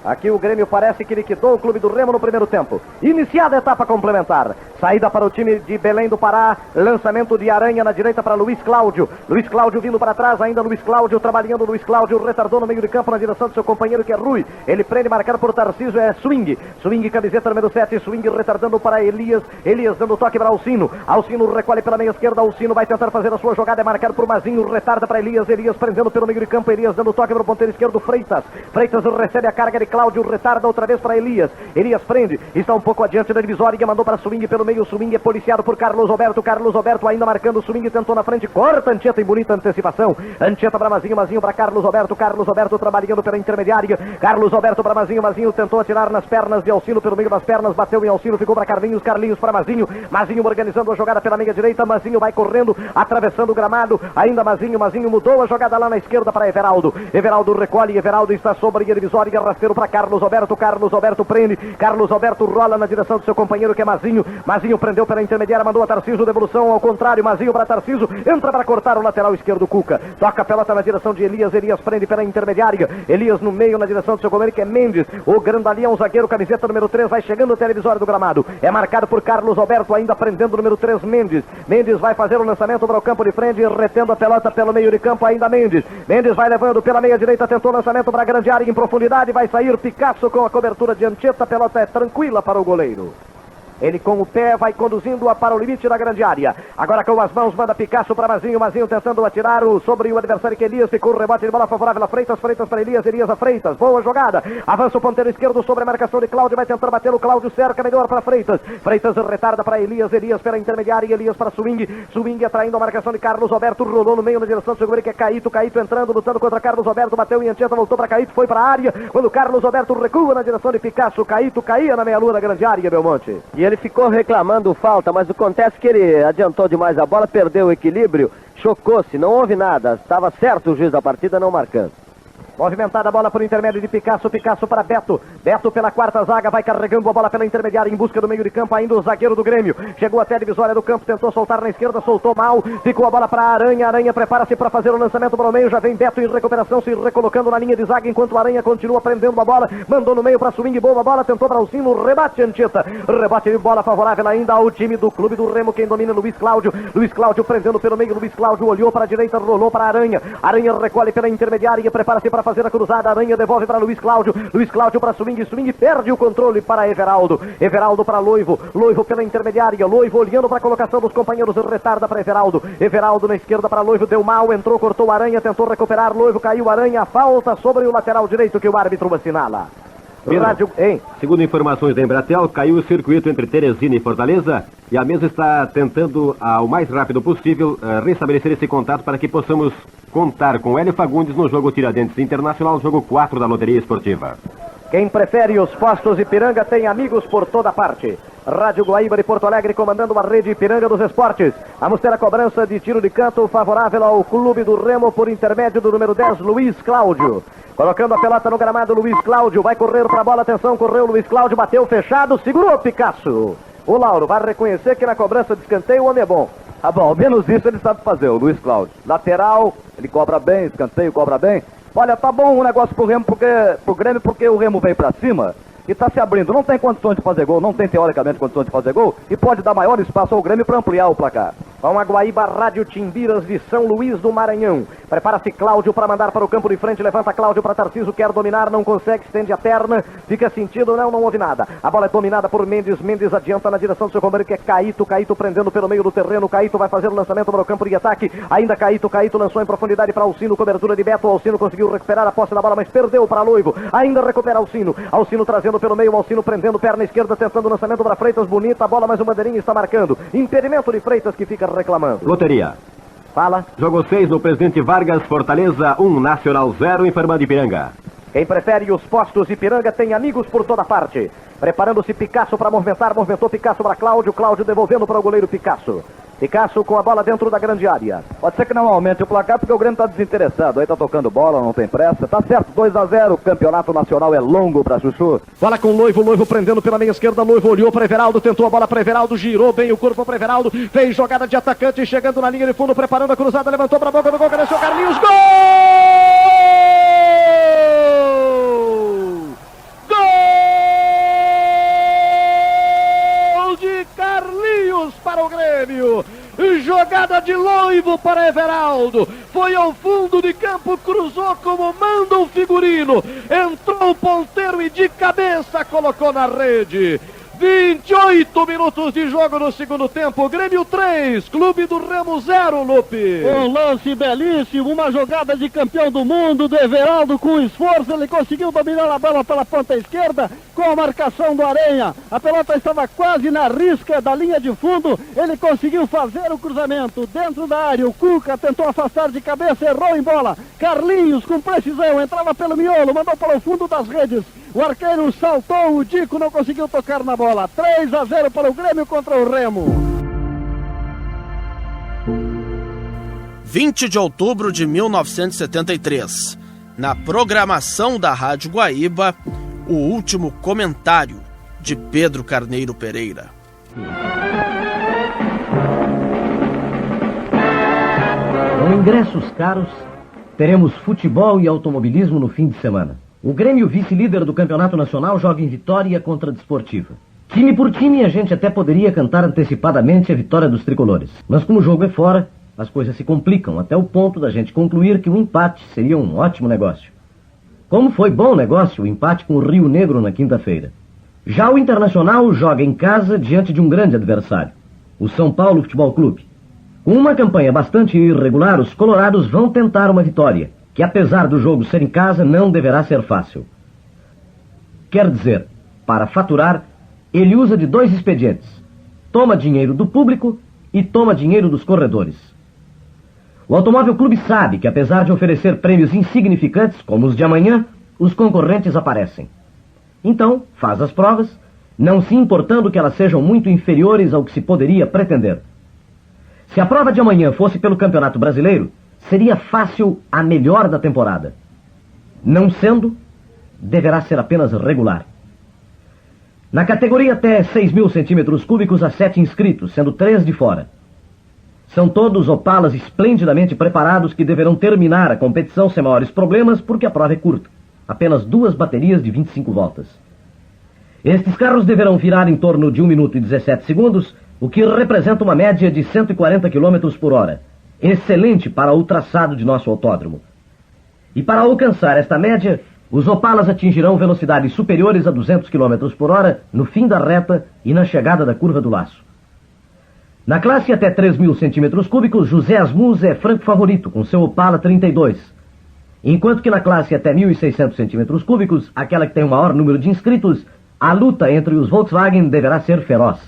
Aqui o Grêmio parece que liquidou o Clube do Remo no primeiro tempo. Iniciada a etapa complementar. Saída para o time de Belém do Pará. Lançamento de Aranha na direita para Luiz Cláudio. Luiz Cláudio vindo para trás. Ainda Luiz Cláudio trabalhando. Luiz Cláudio retardou no meio de campo na direção do seu companheiro que é Rui. Ele prende, marcado por Tarcísio, é Swing. Swing, camiseta número 7. Swing retardando para Elias. Elias dando toque para Alcino. Alcino recolhe pela meia esquerda. Alcino vai tentar fazer a sua jogada. É marcado por Mazinho. Retarda para Elias. Elias prendendo pelo meio de campo. Elias dando toque para o ponteiro esquerdo. Freitas. Freitas recebe a carga de Cláudio. Retarda outra vez para Elias. Elias prende. Está um pouco adiante da divisória e mandou para Swing pelo meio. Swing é policiado por Carlos Roberto. Carlos Roberto ainda marcando. Swing tentou na frente. Corta Anchieta em bonita antecipação. Anchieta para Mazinho. Mazinho para Carlos Roberto. Carlos Roberto trabalhando pela intermediária. Carlos Roberto para Mazinho. Mazinho tentou atirar nas pernas de Alcino pelo meio das pernas. Bateu em Alcino. Ficou para Carlinhos. Carlinhos para Mazinho. Mazinho organizando a jogada pela meia direita. Mazinho vai correndo, atravessando o gramado. Ainda Mazinho. Mazinho mudou a jogada lá na esquerda para Everaldo. Everaldo recolhe. Everaldo está sobre a divisória. Rasteiro para Carlos Roberto. Carlos Roberto prende. Carlos Roberto rola na direção do seu companheiro que é Mazinho. Mazinho prendeu pela intermediária. Mandou a Tarcísio. Devolução ao contrário. Mazinho para Tarcísio. Entra para cortar o lateral esquerdo Cuca. Toca a pelota na direção de Elias. Elias prende pela intermediária. Elias no meio na direção do seu companheiro que é Mendes. O grandalhão zagueiro camiseta número 3 vai chegando até a divisória do gramado. É marcado por Carlos Roberto ainda prendendo o número 3 Mendes. Mendes vai fazer o lançamento para o campo de frente retendo a pelota pelo meio de campo ainda Mendes. Mendes vai levando pela meia direita. Tentou o lançamento para a grande área em profundidade. Vai sair Picasso com a cobertura de Anchieta. A pelota é tranquila para o goleiro. Ele com o pé vai conduzindo-a para o limite da grande área. Agora com as mãos manda Picasso para Mazinho. Mazinho tentando atirar sobre o adversário que Elias. Ficou o rebote de bola favorável a Freitas. Freitas para Elias. Elias a Freitas. Boa jogada. Avança o ponteiro esquerdo sobre a marcação de Cláudio. Vai tentar bater o Cláudio. Cerca melhor para Freitas. Freitas retarda para Elias. Elias pela intermediária. Elias para Swing. Swing atraindo a marcação de Carlos Roberto. Rolou no meio na direção do seu goleiro que é Caíto. Caíto entrando, lutando contra Carlos Roberto. Bateu em Anchieta. Voltou para Caíto. Foi para a área. Quando Carlos Roberto recua na direção de Picasso. Caíto caía na meia-lua da grande área, Belmonte. E ele ficou reclamando falta, mas acontece que ele adiantou demais a bola, perdeu o equilíbrio, chocou-se, não houve nada, estava certo o juiz da partida não marcando. Movimentada a bola por intermédio de Picasso. Picasso para Beto. Beto pela quarta zaga. Vai carregando a bola pela intermediária em busca do meio de campo. Ainda o zagueiro do Grêmio. Chegou até a divisória do campo. Tentou soltar na esquerda. Soltou mal. Ficou a bola para Aranha. Aranha prepara-se para fazer o lançamento para o meio. Já vem Beto em recuperação. Se recolocando na linha de zaga. Enquanto Aranha continua prendendo a bola. Mandou no meio para Swing. Boa bola. Tentou para o Alcino. Rebate Anchieta. Rebate de bola favorável ainda ao time do Clube do Remo. Quem domina Luiz Cláudio. Luiz Cláudio prendendo pelo meio. Luiz Cláudio olhou para a direita. Rolou para Aranha. Aranha recolhe pela intermediária. Prepara-se para fazer a cruzada. Aranha devolve para Luiz Cláudio. Luiz Cláudio para Swing. Swing perde o controle para Everaldo. Everaldo para Loivo. Loivo pela intermediária. Loivo olhando para a colocação dos companheiros. Retarda para Everaldo. Everaldo na esquerda para Loivo. Deu mal. Entrou, cortou Aranha. Tentou recuperar. Loivo caiu. Aranha. Falta sobre o lateral direito que o árbitro assinala. Rádio, segundo informações da Embratel, caiu o circuito entre Teresina e Fortaleza e a mesa está tentando, ao mais rápido possível, restabelecer esse contato para que possamos contar com Hélio Fagundes no jogo Tiradentes Internacional, jogo 4 da Loteria Esportiva. Quem prefere os postos Ipiranga tem amigos por toda parte. Rádio Guaíba de Porto Alegre comandando a rede Ipiranga dos Esportes. Vamos ter a cobrança de tiro de canto favorável ao Clube do Remo por intermédio do número 10, Luiz Cláudio. Colocando a pelota no gramado, Luiz Cláudio vai correr para a bola, atenção, correu Luiz Cláudio, bateu fechado, segurou Picasso. O Lauro vai reconhecer que na cobrança de escanteio o homem é bom. Ah bom, ao menos isso ele sabe fazer, o Luiz Cláudio. Lateral, ele cobra bem, escanteio cobra bem. Olha, tá bom o negócio pro Remo, pro Grêmio, porque o Remo vem pra cima e tá se abrindo. Não tem condições de fazer gol, não tem teoricamente condições de fazer gol e pode dar maior espaço ao Grêmio para ampliar o placar. Com a Guaíba Rádio Timbiras de São Luís do Maranhão. Prepara-se Cláudio para mandar para o campo de frente. Levanta Cláudio para Tarcísio. Quer dominar, não consegue. Estende a perna. Fica sentido, não houve nada. A bola é dominada por Mendes. Mendes adianta na direção do seu companheiro, que é Caíto. Caíto prendendo pelo meio do terreno. Caíto vai fazer o lançamento para o campo de ataque. Ainda Caíto. Caíto lançou em profundidade para Alcino. Cobertura de Beto. Alcino conseguiu recuperar a posse da bola, mas perdeu para Loivo. Ainda recupera Alcino. Alcino trazendo pelo meio. Alcino prendendo perna esquerda, tentando o lançamento para Freitas. Bonita a bola, mas o bandeirinha está marcando. Impedimento de Freitas, que fica reclamando. Loteria. Fala. Jogo 6 no Presidente Vargas, Fortaleza 1, Nacional 0 em Fernando Ipiranga. Quem prefere os postos Ipiranga tem amigos por toda parte. Preparando-se Picasso para movimentar. Movimentou Picasso para Cláudio. Cláudio devolvendo para o goleiro Picasso. Picasso com a bola dentro da grande área. Pode ser que não aumente o placar porque o Grêmio está desinteressado. Aí tá tocando bola, não tem pressa. Tá certo, 2-0. O campeonato nacional é longo para Chuchu. Bola com Loivo. Loivo prendendo pela meia esquerda. Loivo olhou para Everaldo. Tentou a bola para Everaldo. Girou bem o corpo para Everaldo. Fez jogada de atacante. Chegando na linha de fundo. Preparando a cruzada. Levantou para a boca do gol. Cresceu Carlinhos. Gol! Para o Grêmio, jogada de Loivo para Everaldo, foi ao fundo de campo, cruzou como manda o figurino, entrou o ponteiro e de cabeça colocou na rede. 28 minutos de jogo no segundo tempo. Grêmio 3, Clube do Remo 0, Lupe. Um lance belíssimo, uma jogada de campeão do mundo do Everaldo com esforço. Ele conseguiu dominar a bola pela ponta esquerda com a marcação do Aranha. A pelota estava quase na risca da linha de fundo. Ele conseguiu fazer o cruzamento dentro da área. O Cuca tentou afastar de cabeça, errou em bola. Carlinhos com precisão, entrava pelo miolo, mandou para o fundo das redes. O arqueiro saltou, o Dico não conseguiu tocar na bola. 3-0 para o Grêmio contra o Remo. 20 de outubro de 1973. Na programação da Rádio Guaíba, o último comentário de Pedro Carneiro Pereira. Com ingressos caros, teremos futebol e automobilismo no fim de semana. O Grêmio, vice-líder do Campeonato Nacional, joga em Vitória contra a Desportiva. Time por time, a gente até poderia cantar antecipadamente a vitória dos tricolores. Mas como o jogo é fora, as coisas se complicam, até o ponto da gente concluir que o empate seria um ótimo negócio. Como foi bom negócio o empate com o Rio Negro na quinta-feira. Já o Internacional joga em casa diante de um grande adversário, o São Paulo Futebol Clube. Com uma campanha bastante irregular, os colorados vão tentar uma vitória, que apesar do jogo ser em casa, não deverá ser fácil. Quer dizer, para faturar, ele usa de 2 expedientes. Toma dinheiro do público e toma dinheiro dos corredores. O Automóvel Clube sabe que apesar de oferecer prêmios insignificantes, como os de amanhã, os concorrentes aparecem. Então, faz as provas, não se importando que elas sejam muito inferiores ao que se poderia pretender. Se a prova de amanhã fosse pelo Campeonato Brasileiro, seria fácil a melhor da temporada. Não sendo, deverá ser apenas regular. Na categoria até 6.000 centímetros cúbicos, há 7 inscritos, sendo 3 de fora. São todos Opalas esplendidamente preparados que deverão terminar a competição sem maiores problemas, porque a prova é curta. Apenas 2 baterias de 25 voltas. Estes carros deverão virar em torno de 1 minuto e 17 segundos, o que representa uma média de 140 km por hora. Excelente para o traçado de nosso autódromo. E para alcançar esta média, os Opalas atingirão velocidades superiores a 200 km por hora no fim da reta e na chegada da curva do laço. Na classe até 3.000 centímetros cúbicos, José Asmus é franco favorito, com seu Opala 32. Enquanto que na classe até 1.600 centímetros cúbicos, aquela que tem o maior número de inscritos, a luta entre os Volkswagen deverá ser feroz.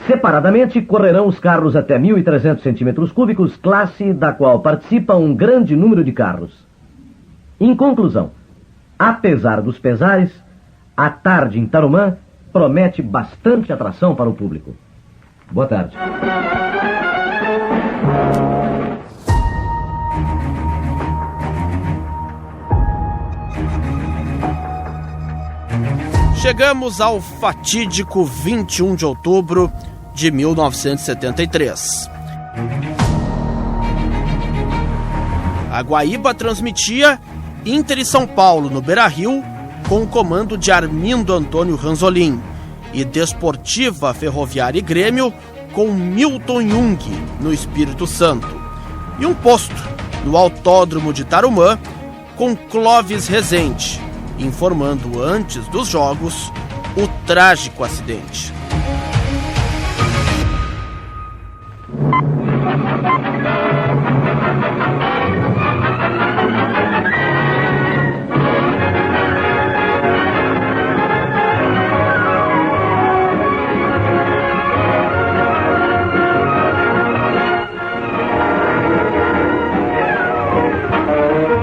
Separadamente, correrão os carros até 1.300 centímetros cúbicos, classe da qual participa um grande número de carros. Em conclusão, apesar dos pesares, a tarde em Tarumã promete bastante atração para o público. Boa tarde. Chegamos ao fatídico 21 de outubro de 1973. A Guaíba transmitia Inter e São Paulo no Beira-Rio com o comando de Armindo Antônio Ranzolin e Desportiva, Ferroviária e Grêmio com Milton Jung no Espírito Santo. e um posto no Autódromo de Tarumã com Clóvis Rezende, informando antes dos jogos o trágico acidente.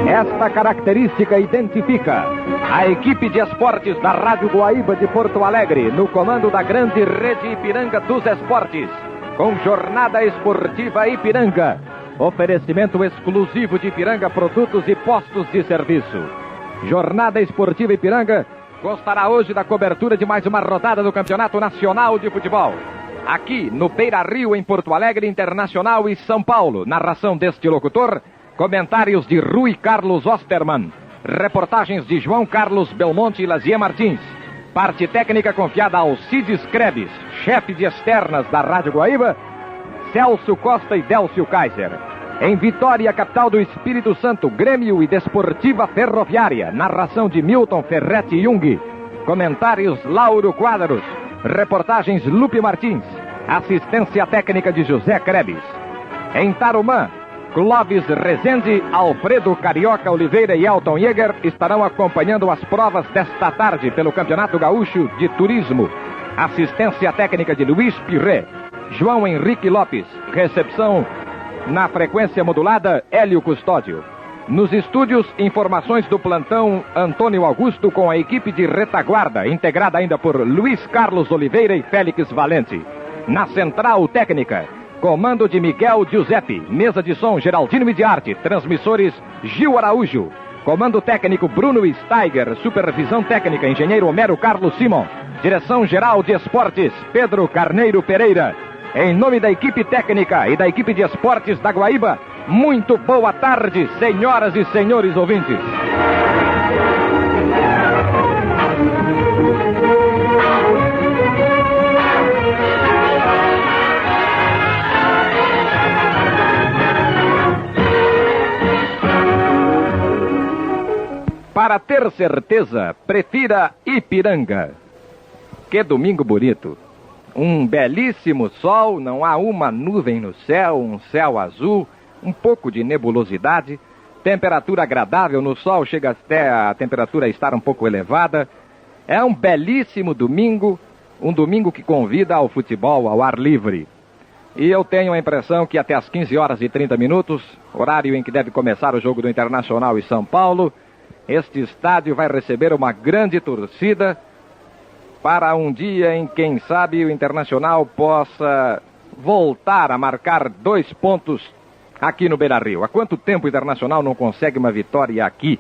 Esta característica identifica a equipe de esportes da Rádio Guaíba de Porto Alegre, no comando da grande rede Ipiranga dos Esportes, com Jornada Esportiva Ipiranga, oferecimento exclusivo de Ipiranga, produtos e postos de serviço. Jornada Esportiva Ipiranga gostará hoje da cobertura de mais uma rodada do Campeonato Nacional de Futebol. Aqui no Beira-Rio, em Porto Alegre, Internacional e São Paulo. Narração deste locutor, comentários de Rui Carlos Osterman, reportagens de João Carlos Belmonte e Lazier Martins, parte técnica confiada ao Cides Krebs, chefe de externas da Rádio Guaíba, Celso Costa e Délcio Kaiser. Em Vitória, capital do Espírito Santo, Grêmio e Desportiva Ferroviária, narração de Milton Ferretti Jung, comentários Lauro Quadros, reportagens Lupe Martins, assistência técnica de José Krebs. Em Tarumã, Clóvis Rezende, Alfredo Carioca Oliveira e Elton Jäger estarão acompanhando as provas desta tarde pelo Campeonato Gaúcho de Turismo. Assistência técnica de Luiz Pirré, João Henrique Lopes, recepção na frequência modulada Hélio Custódio. Nos estúdios, informações do plantão Antônio Augusto com a equipe de retaguarda, integrada ainda por Luiz Carlos Oliveira e Félix Valente. Na central técnica, comando de Miguel Giuseppe, mesa de som Geraldino Midiarte, transmissores Gil Araújo, comando técnico Bruno Steiger, supervisão técnica engenheiro Homero Carlos Simon, direção geral de esportes Pedro Carneiro Pereira. Em nome da equipe técnica e da equipe de esportes da Guaíba, muito boa tarde, senhoras e senhores ouvintes. Para ter certeza, prefira Ipiranga. Que domingo bonito. Um belíssimo sol, não há uma nuvem no céu, um céu azul, um pouco de nebulosidade, temperatura agradável, no sol chega até a temperatura estar um pouco elevada. É um belíssimo domingo, um domingo que convida ao futebol ao ar livre. E eu tenho a impressão que até às 15 horas e 30 minutos, horário em que deve começar o jogo do Internacional e São Paulo, este estádio vai receber uma grande torcida para um dia em que, quem sabe, o Internacional possa voltar a marcar 2 pontos aqui no Beira-Rio. Há quanto tempo o Internacional não consegue uma vitória aqui?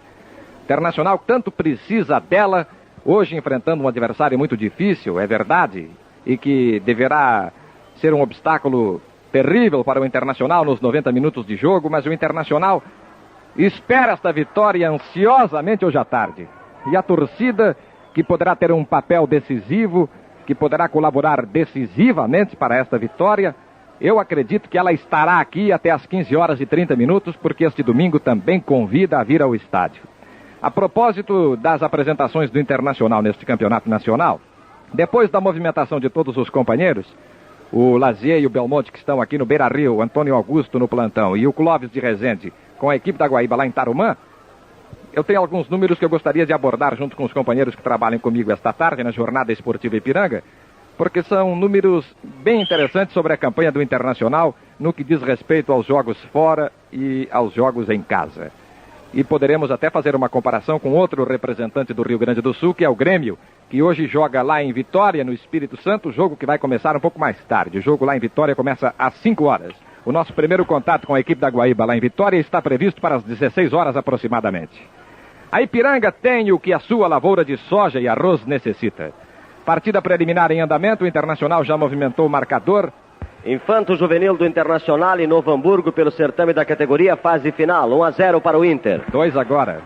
O Internacional tanto precisa dela, hoje enfrentando um adversário muito difícil, é verdade, e que deverá ser um obstáculo terrível para o Internacional nos 90 minutos de jogo, mas o Internacional espera esta vitória ansiosamente hoje à tarde. E a torcida, que poderá ter um papel decisivo, que poderá colaborar decisivamente para esta vitória, eu acredito que ela estará aqui até às 15 horas e 30 minutos, porque este domingo também convida a vir ao estádio. A propósito das apresentações do Internacional neste campeonato nacional, depois da movimentação de todos os companheiros, o Lazier e o Belmonte que estão aqui no Beira-Rio, Antônio Augusto no plantão e o Clóvis de Rezende com a equipe da Guaíba lá em Tarumã, eu tenho alguns números que eu gostaria de abordar junto com os companheiros que trabalham comigo esta tarde na Jornada Esportiva Ipiranga, porque são números bem interessantes sobre a campanha do Internacional no que diz respeito aos jogos fora e aos jogos em casa. E poderemos até fazer uma comparação com outro representante do Rio Grande do Sul, que é o Grêmio, que hoje joga lá em Vitória, no Espírito Santo, jogo que vai começar um pouco mais tarde. O jogo lá em Vitória começa às 5 horas. O nosso primeiro contato com a equipe da Guaíba lá em Vitória está previsto para as 16 horas aproximadamente. A Ipiranga tem o que a sua lavoura de soja e arroz necessita. Partida preliminar em andamento, o Internacional já movimentou o marcador. Infanto Juvenil do Internacional em Novo Hamburgo pelo certame da categoria fase final, 1-0 para o Inter. 2 agora.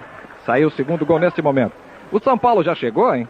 Saiu o segundo gol neste momento. O São Paulo já chegou, hein?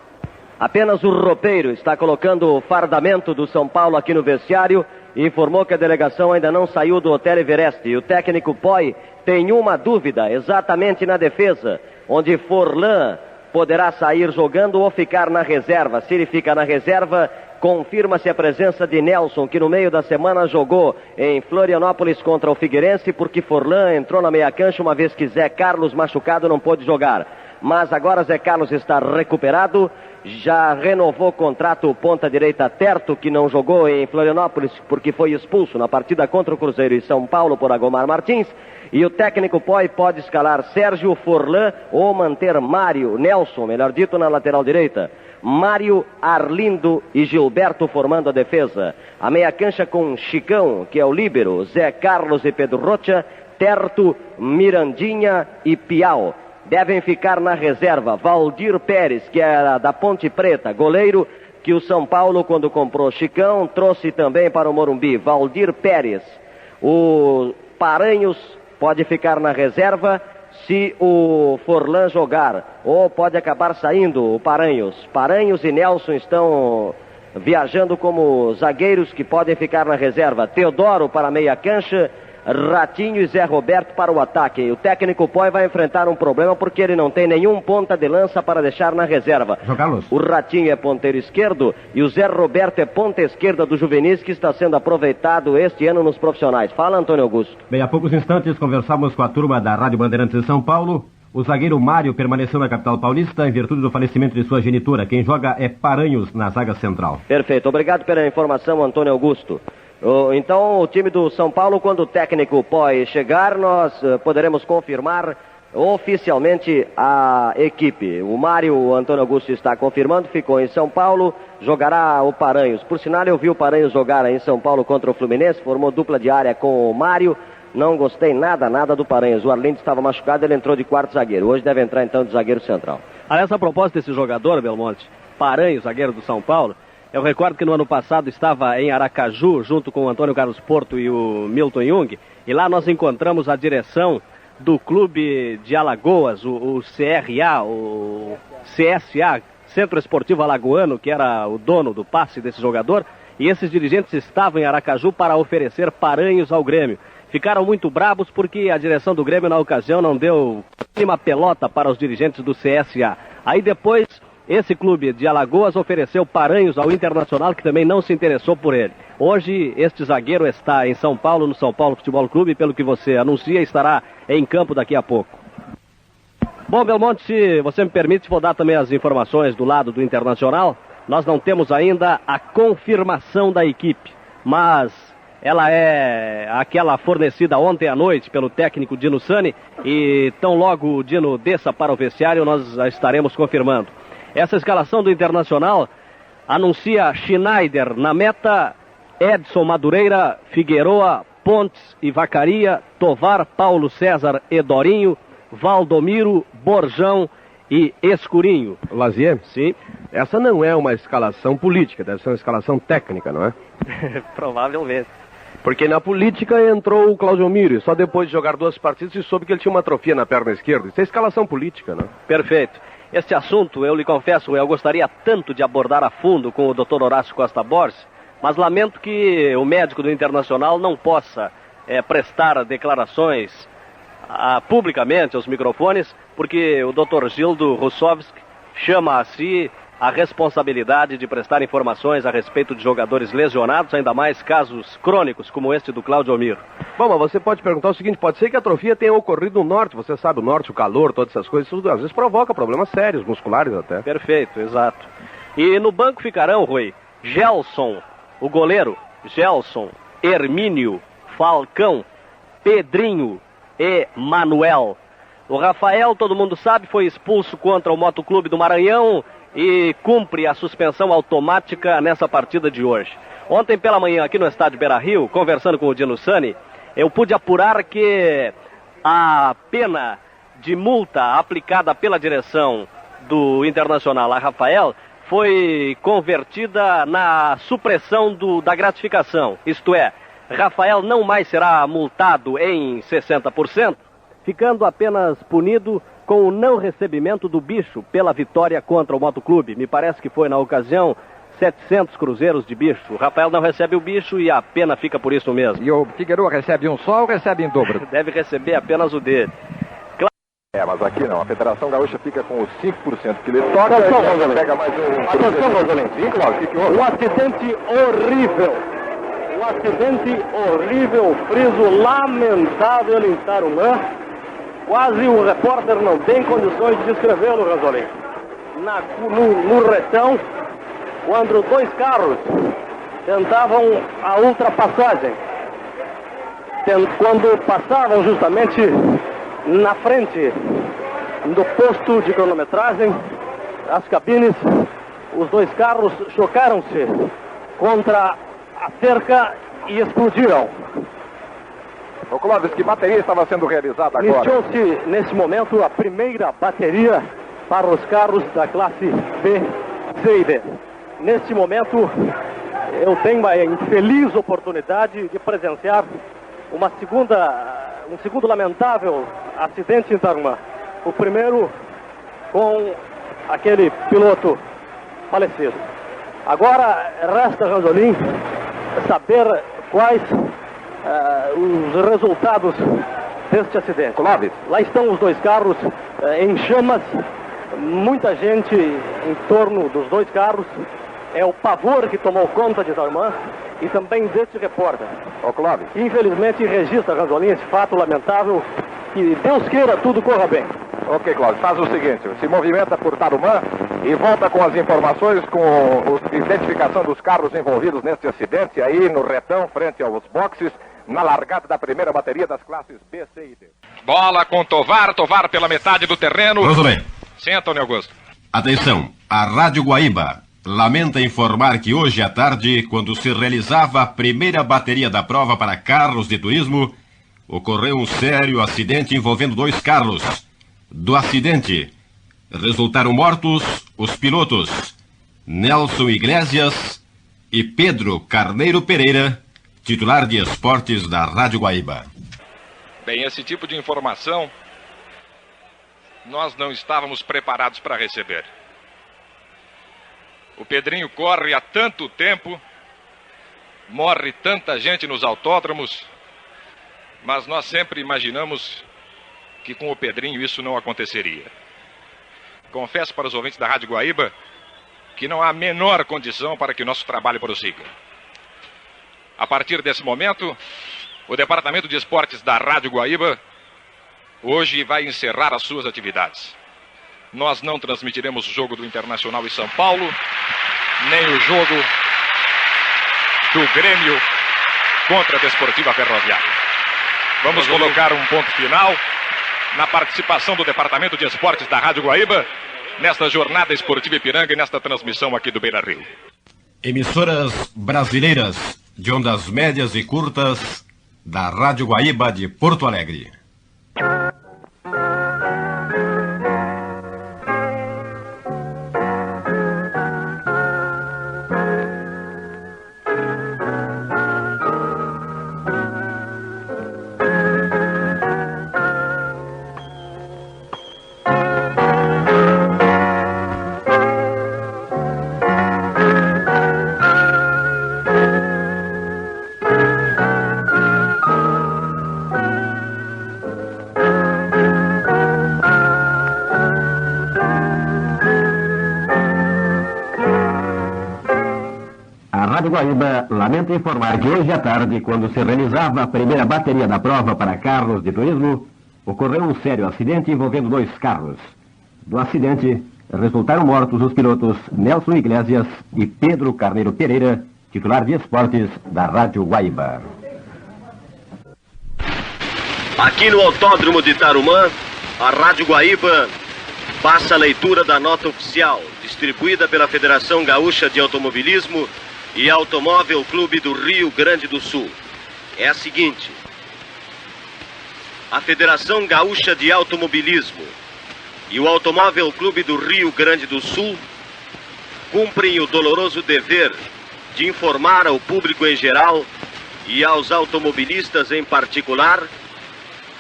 Apenas o roupeiro está colocando o fardamento do São Paulo aqui no vestiário informou que a delegação ainda não saiu do Hotel Everest. E o técnico Poi tem uma dúvida, exatamente na defesa, onde Forlan poderá sair jogando ou ficar na reserva. Se ele fica na reserva, confirma-se a presença de Nelson, que no meio da semana jogou em Florianópolis contra o Figueirense, porque Forlan entrou na meia cancha, uma vez que Zé Carlos, machucado, não pôde jogar. Mas agora Zé Carlos está recuperado, já renovou o contrato o ponta-direita Terto, que não jogou em Florianópolis porque foi expulso na partida contra o Cruzeiro em São Paulo por Agomar Martins. E o técnico Poi pode escalar Sérgio, Forlan ou manter Mário, Nelson, melhor dito, na lateral direita. Mário, Arlindo e Gilberto formando a defesa. A meia cancha com Chicão, que é o líbero, Zé Carlos e Pedro Rocha, Terto, Mirandinha e Piau. Devem ficar na reserva Valdir Pérez, que era da Ponte Preta, goleiro, que o São Paulo, quando comprou Chicão, trouxe também para o Morumbi. Valdir Pérez. O Paranhos pode ficar na reserva se o Forlan jogar, ou pode acabar saindo o Paranhos. Paranhos e Nelson estão viajando como zagueiros que podem ficar na reserva. Teodoro para a meia cancha, Ratinho e Zé Roberto para o ataque. E o técnico Poi vai enfrentar um problema porque ele não tem nenhum ponta de lança para deixar na reserva. O Ratinho é ponteiro esquerdo e o Zé Roberto é ponta esquerda do Juvenis, que está sendo aproveitado este ano nos profissionais. Fala, Antônio Augusto. Bem, há poucos instantes conversamos com a turma da Rádio Bandeirantes de São Paulo. O zagueiro Mário permaneceu na capital paulista em virtude do falecimento de sua genitora. Quem joga é Paranhos na zaga central. Perfeito, obrigado pela informação, Antônio Augusto. Então, o time do São Paulo, quando o técnico Poi chegar, nós poderemos confirmar oficialmente a equipe. O Mário, o Antônio Augusto está confirmando, ficou em São Paulo, jogará o Paranhos. Por sinal, eu vi o Paranhos jogar em São Paulo contra o Fluminense, formou dupla de área com o Mário. Não gostei nada do Paranhos. O Arlindo estava machucado, ele entrou de quarto zagueiro. Hoje deve entrar então de zagueiro central. Aliás, a propósito desse jogador, Belmonte, Paranhos, zagueiro do São Paulo, eu recordo que no ano passado estava em Aracaju, junto com o Antônio Carlos Porto e o Milton Jung, e lá nós encontramos a direção do clube de Alagoas, o CRA, o CSA, Centro Esportivo Alagoano, que era o dono do passe desse jogador, e esses dirigentes estavam em Aracaju para oferecer Paranhos ao Grêmio. Ficaram muito bravos porque a direção do Grêmio na ocasião não deu uma pelota para os dirigentes do CSA. Aí depois esse clube de Alagoas ofereceu Paranhos ao Internacional, que também não se interessou por ele. Hoje, este zagueiro está em São Paulo, no São Paulo Futebol Clube, pelo que você anuncia, estará em campo daqui a pouco. Bom, Belmonte, se você me permite, vou dar também as informações do lado do Internacional. Nós não temos ainda a confirmação da equipe, mas ela é aquela fornecida ontem à noite pelo técnico Dino Sani, e tão logo o Dino desça para o vestiário, nós a estaremos confirmando. Essa escalação do Internacional anuncia Schneider na meta, Edson Madureira, Figueroa, Pontes e Vacaria, Tovar, Paulo César e Dorinho, Valdomiro, Borjão e Escurinho. Lazier? Sim. Essa não é uma escalação política, deve ser uma escalação técnica, não é? Provavelmente. Porque na política entrou o Cláudio Miro, só depois de jogar 2 partidas e soube que ele tinha uma atrofia na perna esquerda. Isso é escalação política, não é? Perfeito. Este assunto, eu lhe confesso, eu gostaria tanto de abordar a fundo com o Dr. Horácio Costa Borges, mas lamento que o médico do Internacional não possa prestar declarações publicamente aos microfones, porque o Dr. Gildo Russovski chama a si a responsabilidade de prestar informações a respeito de jogadores lesionados, ainda mais casos crônicos como este do Cláudio Miro. Bom, mas você pode perguntar o seguinte, pode ser que a atrofia tenha ocorrido no norte, você sabe, o norte, o calor, todas essas coisas, isso às vezes provoca problemas sérios, musculares até. Perfeito, exato. E no banco ficarão, Rui, Gelson, o goleiro, Gelson, Hermínio, Falcão, Pedrinho e Manuel. O Rafael, todo mundo sabe, foi expulso contra o Motoclube do Maranhão e cumpre a suspensão automática nessa partida de hoje. Ontem pela manhã, aqui no estádio Beira-Rio, conversando com o Dino Sani, eu pude apurar que a pena de multa aplicada pela direção do Internacional a Rafael foi convertida na supressão da gratificação. Isto é, Rafael não mais será multado em 60%, ficando apenas punido com o não recebimento do bicho pela vitória contra o Motoclube. Me parece que foi na ocasião 700 cruzeiros de bicho. O Rafael não recebe o bicho e a pena fica por isso mesmo. E o Figueiredo recebe um só ou recebe em dobro? Deve receber apenas o dele. Mas aqui não, a Federação Gaúcha fica com os 5% que ele toca. Atenção, pega mais um. Atenção, Rosalém. Sim, claro, o que houve? Um acidente horrível. Um acidente horrível, friso lamentável em Tarumã. Quase o repórter não tem condições de descrevê-lo, Rosalém. No retão, quando 2 carros tentavam a ultrapassagem. Quando passavam justamente na frente do posto de cronometragem, as cabines, os 2 carros chocaram-se contra a cerca e explodiram. Ô Clóvis, que bateria estava sendo realizada agora? Iniciou-se nesse momento a primeira bateria para os carros da classe B, C e D. Neste momento, eu tenho a infeliz oportunidade de presenciar um segundo lamentável acidente em Tarumã. O primeiro com aquele piloto falecido. Agora resta, Ranzolin, saber quais os resultados deste acidente. Clóvis. Lá estão os 2 carros em chamas, muita gente em torno dos 2 carros. É o pavor que tomou conta de Tarumã e também deste repórter. Ô Clóvis. Infelizmente registra, Ranzolin, esse fato lamentável. Que Deus queira tudo corra bem. Ok, Cláudio, faz o seguinte, se movimenta por Tarumã e volta com as informações, com a identificação dos carros envolvidos neste acidente, aí no retão, frente aos boxes, na largada da primeira bateria das classes B, C e D. Bola com Tovar pela metade do terreno. Rosolém. Sim, Antônio Augusto. Atenção, a Rádio Guaíba lamenta informar que hoje à tarde, quando se realizava a primeira bateria da prova para carros de turismo, ocorreu um sério acidente envolvendo 2 carros. Do acidente, resultaram mortos os pilotos Nelson Iglesias e Pedro Carneiro Pereira, titular de esportes da Rádio Guaíba. Bem, esse tipo de informação nós não estávamos preparados para receber. O Pedrinho corre há tanto tempo, morre tanta gente nos autódromos, mas nós sempre imaginamos que com o Pedrinho isso não aconteceria. Confesso para os ouvintes da Rádio Guaíba que não há a menor condição para que nosso trabalho prossiga. A partir desse momento, o Departamento de Esportes da Rádio Guaíba hoje vai encerrar as suas atividades. Nós não transmitiremos o jogo do Internacional em São Paulo, nem o jogo do Grêmio contra a Desportiva Ferroviária. Vamos colocar um ponto final na participação do Departamento de Esportes da Rádio Guaíba nesta jornada esportiva Ipiranga e nesta transmissão aqui do Beira-Rio. Emissoras brasileiras de ondas médias e curtas da Rádio Guaíba de Porto Alegre. Guaíba lamenta informar que hoje à tarde, quando se realizava a primeira bateria da prova para carros de turismo, ocorreu um sério acidente envolvendo 2 carros. Do acidente, resultaram mortos os pilotos Nelson Iglesias e Pedro Carneiro Pereira, titular de esportes da Rádio Guaíba. Aqui no Autódromo de Tarumã, a Rádio Guaíba passa a leitura da nota oficial, distribuída pela Federação Gaúcha de Automobilismo e Automóvel Clube do Rio Grande do Sul. É a seguinte: a Federação Gaúcha de Automobilismo e o Automóvel Clube do Rio Grande do Sul cumprem o doloroso dever de informar ao público em geral e aos automobilistas em particular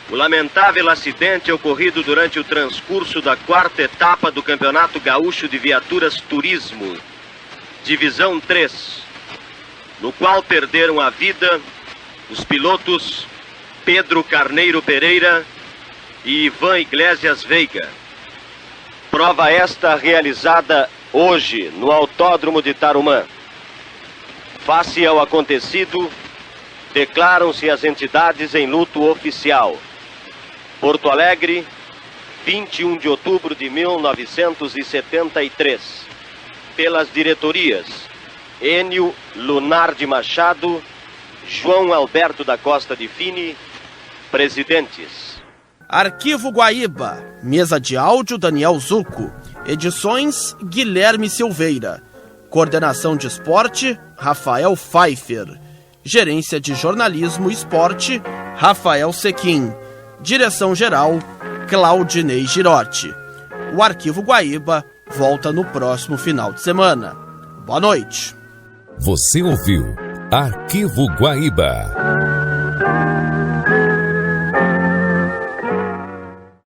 o lamentável acidente ocorrido durante o transcurso da 4ª etapa do Campeonato Gaúcho de Viaturas Turismo, Divisão 3, no qual perderam a vida os pilotos Pedro Carneiro Pereira e Ivan Iglesias Veiga. Prova esta realizada hoje no Autódromo de Tarumã. Face ao acontecido, declaram-se as entidades em luto oficial. Porto Alegre, 21 de outubro de 1973. Pelas diretorias Enio Lunardi Machado, João Alberto da Costa de Fini, presidentes. Arquivo Guaíba, mesa de áudio Daniel Zucco, edições Guilherme Silveira, coordenação de esporte Rafael Pfeiffer, gerência de jornalismo e esporte Rafael Sequim, direção geral Claudinei Girotti. O Arquivo Guaíba volta no próximo final de semana. Boa noite. Você ouviu Arquivo Guaíba.